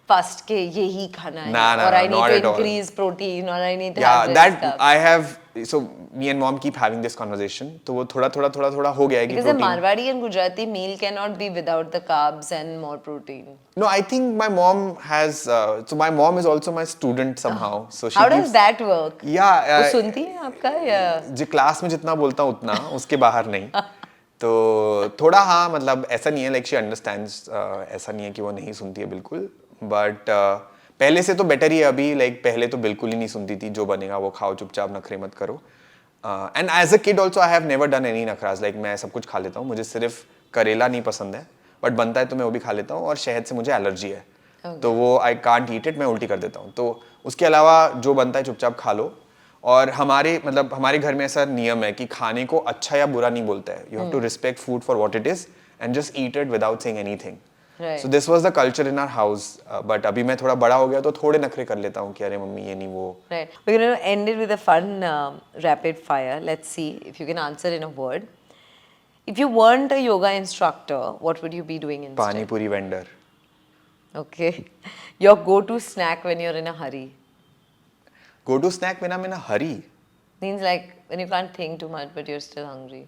fussed के यही खाना है. Nah, or I need not to at all. increase protein or I need to Yeah, have this that stuff. I have. So me and mom keep having this conversation. तो वो थोड़ा हो गया है कि Because the protein. Marwadi and Gujarati meal cannot be without the carbs and more protein. No, I think my mom has. So my mom is also my student somehow. So she How keeps, does that work? Yeah. वो सुनती है आपका या? जो class में जितना बोलता हूँ उतना, उसके बाहर नहीं. तो थोड़ा हाँ, मतलब ऐसा नहीं है like she understands. ऐसा नहीं है कि वो नहीं सुनती है बिल्कुल. But पहले से तो बेटर ही है अभी. Like पहले तो बिल्कुल ही नहीं सुनती थी. जो बनेगा वो खाओ, चुपचाप नखरे मत करो. And as a kid also I have never done any नखराज. Like मैं सब कुछ खा लेता हूँ. मुझे सिर्फ करेला नहीं पसंद है. बट बनता है तो मैं वो भी खा लेता हूँ और शहद से मुझे एलर्जी है. तो वो आई कांट ईट इट, मैं उल्टी कर देता हूँ. तो उसके अलावा जो बनता है चुपचाप खा लो. और हमारे घर में ऐसा नियम है कि खाने को अच्छा या बुरा नहीं बोलता है. You have to respect food for what it is and just eat it without saying anything. Right. So this was the culture in our house. But अभी मैं थोड़ा बड़ा हो गया तो थोड़े नखरे कर लेता हूँ कि अरे मम्मी ये नहीं वो. Right. We're going to end it with a fun rapid fire. Let's see if you can answer in a word. If you weren't a yoga instructor, what would you be doing instead? पानी पूरी vendor. Okay. Your go-to snack when you're in a hurry? Go to snack when I'm in a hurry. Means like when you can't think too much but you're still hungry.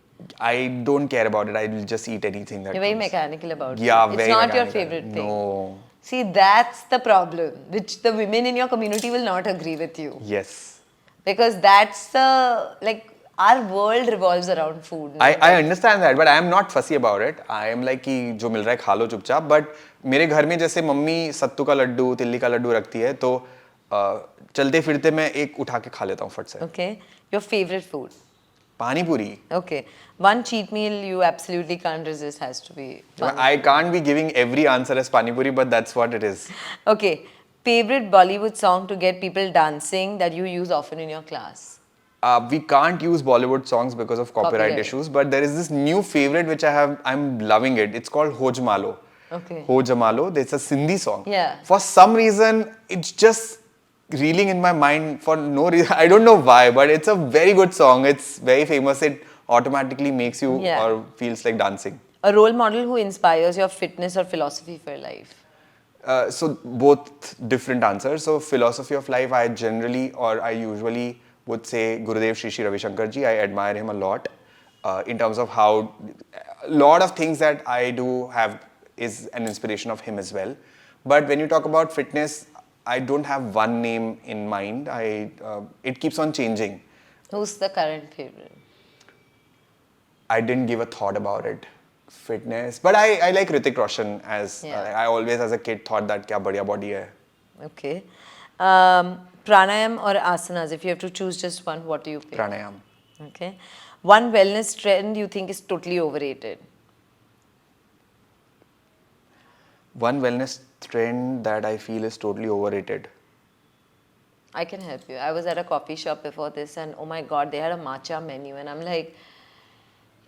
I don't care about it. I will just eat anything that You're very comes. mechanical about it. Yeah, It's very not your mechanical. favorite thing. No. See, that's the problem, which the women in your community will not agree with you. Yes. Because that's the, like, our world revolves around food. no? I understand that, but I am not fussy about it. I am like कि जो मिल रहा है खा लो चुपचाप. But मेरे घर में जैसे मम्मी सत्तू का लड्डू, तिल्ली का लड्डू रखती है, तो चलते फिरते मैं एक उठा के खा लेता हूँ फट से. Okay. Your favorite food? पानी पूरी. Okay. One cheat meal you absolutely can't resist has to be pani. I can't be giving every answer as pani puri, but that's what it is. Okay. Favorite Bollywood song to get people dancing that you use often in your class? We can't use Bollywood songs because of copyright Copyright. issues, but there is this new favorite which I'm loving it. It's called Ho Jamalo. Okay. Ho Jamalo. It's a Sindhi song. Yeah. For some reason, it's just reeling in my mind for no reason. I don't know why, but it's a very good song. It's very famous. It automatically makes you Yeah. or feels like dancing. A role model who inspires your fitness or philosophy for life? So both different answers. So philosophy of life, I generally or I usually would say Gurudev Shri Shri Ravi Shankar ji. I admire him a lot in terms of how a lot of things that I do have is an inspiration of him as well. But when you talk about fitness, I don't have one name in mind. It keeps on changing. Who's the current favorite? I didn't give a thought about it. Fitness, but I like Hrithik Roshan as Yeah. I always as a kid thought that kya badhiya body hai. Okay. Pranayam or asanas? If you have to choose just one, what do you pick? Pranayam. Okay. One wellness trend you think is totally overrated? One wellness trend that I feel is totally overrated. I can help you. I was at a coffee shop before this and oh my god, they had a matcha menu and I'm like,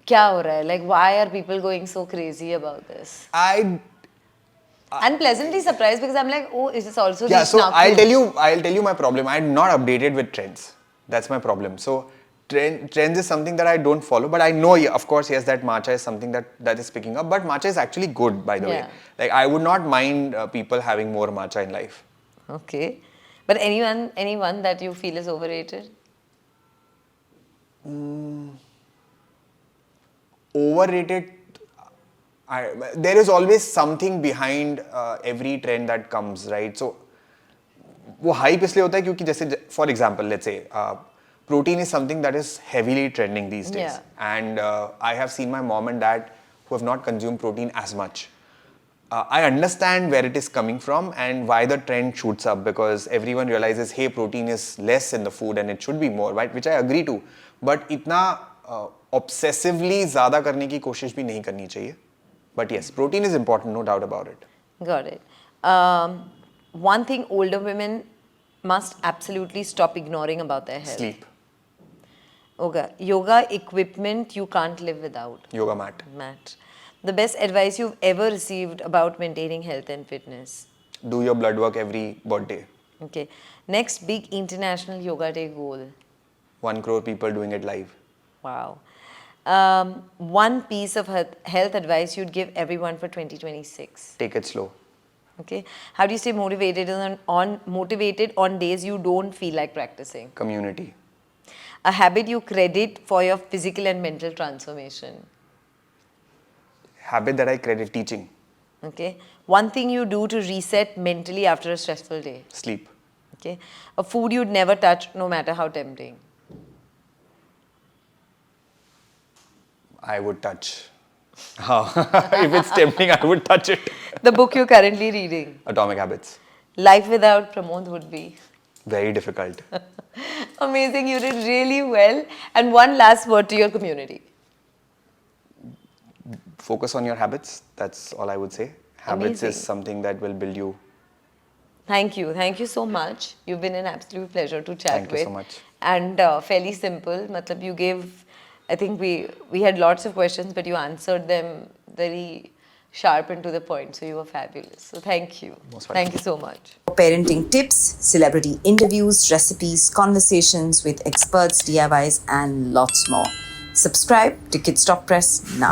kya ho raha hai? Like, why are people going so crazy about this? I'm pleasantly surprised because I'm like, oh, is this also Yeah, reached so Nagpur? I'll tell you my problem. I'm not updated with trends. That's my problem. So trends is something that I don't follow, but I know, of course, yes, that matcha is something that is picking up. But matcha is actually good, by the way. Yeah. Like I would not mind people having more matcha in life. Okay. But anyone that you feel is overrated? Overrated. There is always something behind every trend that comes, right? So वो hype इसलिए होता है क्योंकि जैसे for example, let's say protein is something that is heavily trending these days, Yeah. and I have seen my mom and dad who have not consumed protein as much. I understand where it is coming from and why the trend shoots up because everyone realizes, hey, protein is less in the food and it should be more, right? Which I agree to. But इतना obsessively ज़्यादा करने की कोशिश भी नहीं करनी चाहिए. But yes, protein is important, no doubt about it. Got it. One thing older women must absolutely stop ignoring about their health. Sleep, Okay. Yoga equipment you can't live without. yoga mat. Matt. The best advice you've ever received about maintaining health and fitness. Do your blood work every birthday. Okay. Next big international yoga day goal. 1 crore people doing it live. Wow. One piece of health advice you'd give everyone for 2026. Take it slow. Okay. How do you stay motivated on days you don't feel like practicing? Community. A habit you credit for your physical and mental transformation. Habit that I credit teaching. Okay. One thing you do to reset mentally after a stressful day. Sleep. Okay. A food you'd never touch, no matter how tempting. I would touch. If it's tempting, I would touch it. The book you're currently reading. Atomic Habits. Life without Pramod would be. Very difficult. Amazing. You did really well. And one last word to your community. Focus on your habits. That's all I would say. Habits Amazing. is something that will build you. Thank you. Thank you so much. You've been an absolute pleasure to chat Thank you with. so much. And fairly simple. Matlab you gave, I think we had lots of questions, but you answered them very sharp and to the point. So you were fabulous. So thank you. Most welcome. Thank you so much. Parenting tips, celebrity interviews, recipes, conversations with experts, DIYs, and lots more. Subscribe to Kids Talk Press now.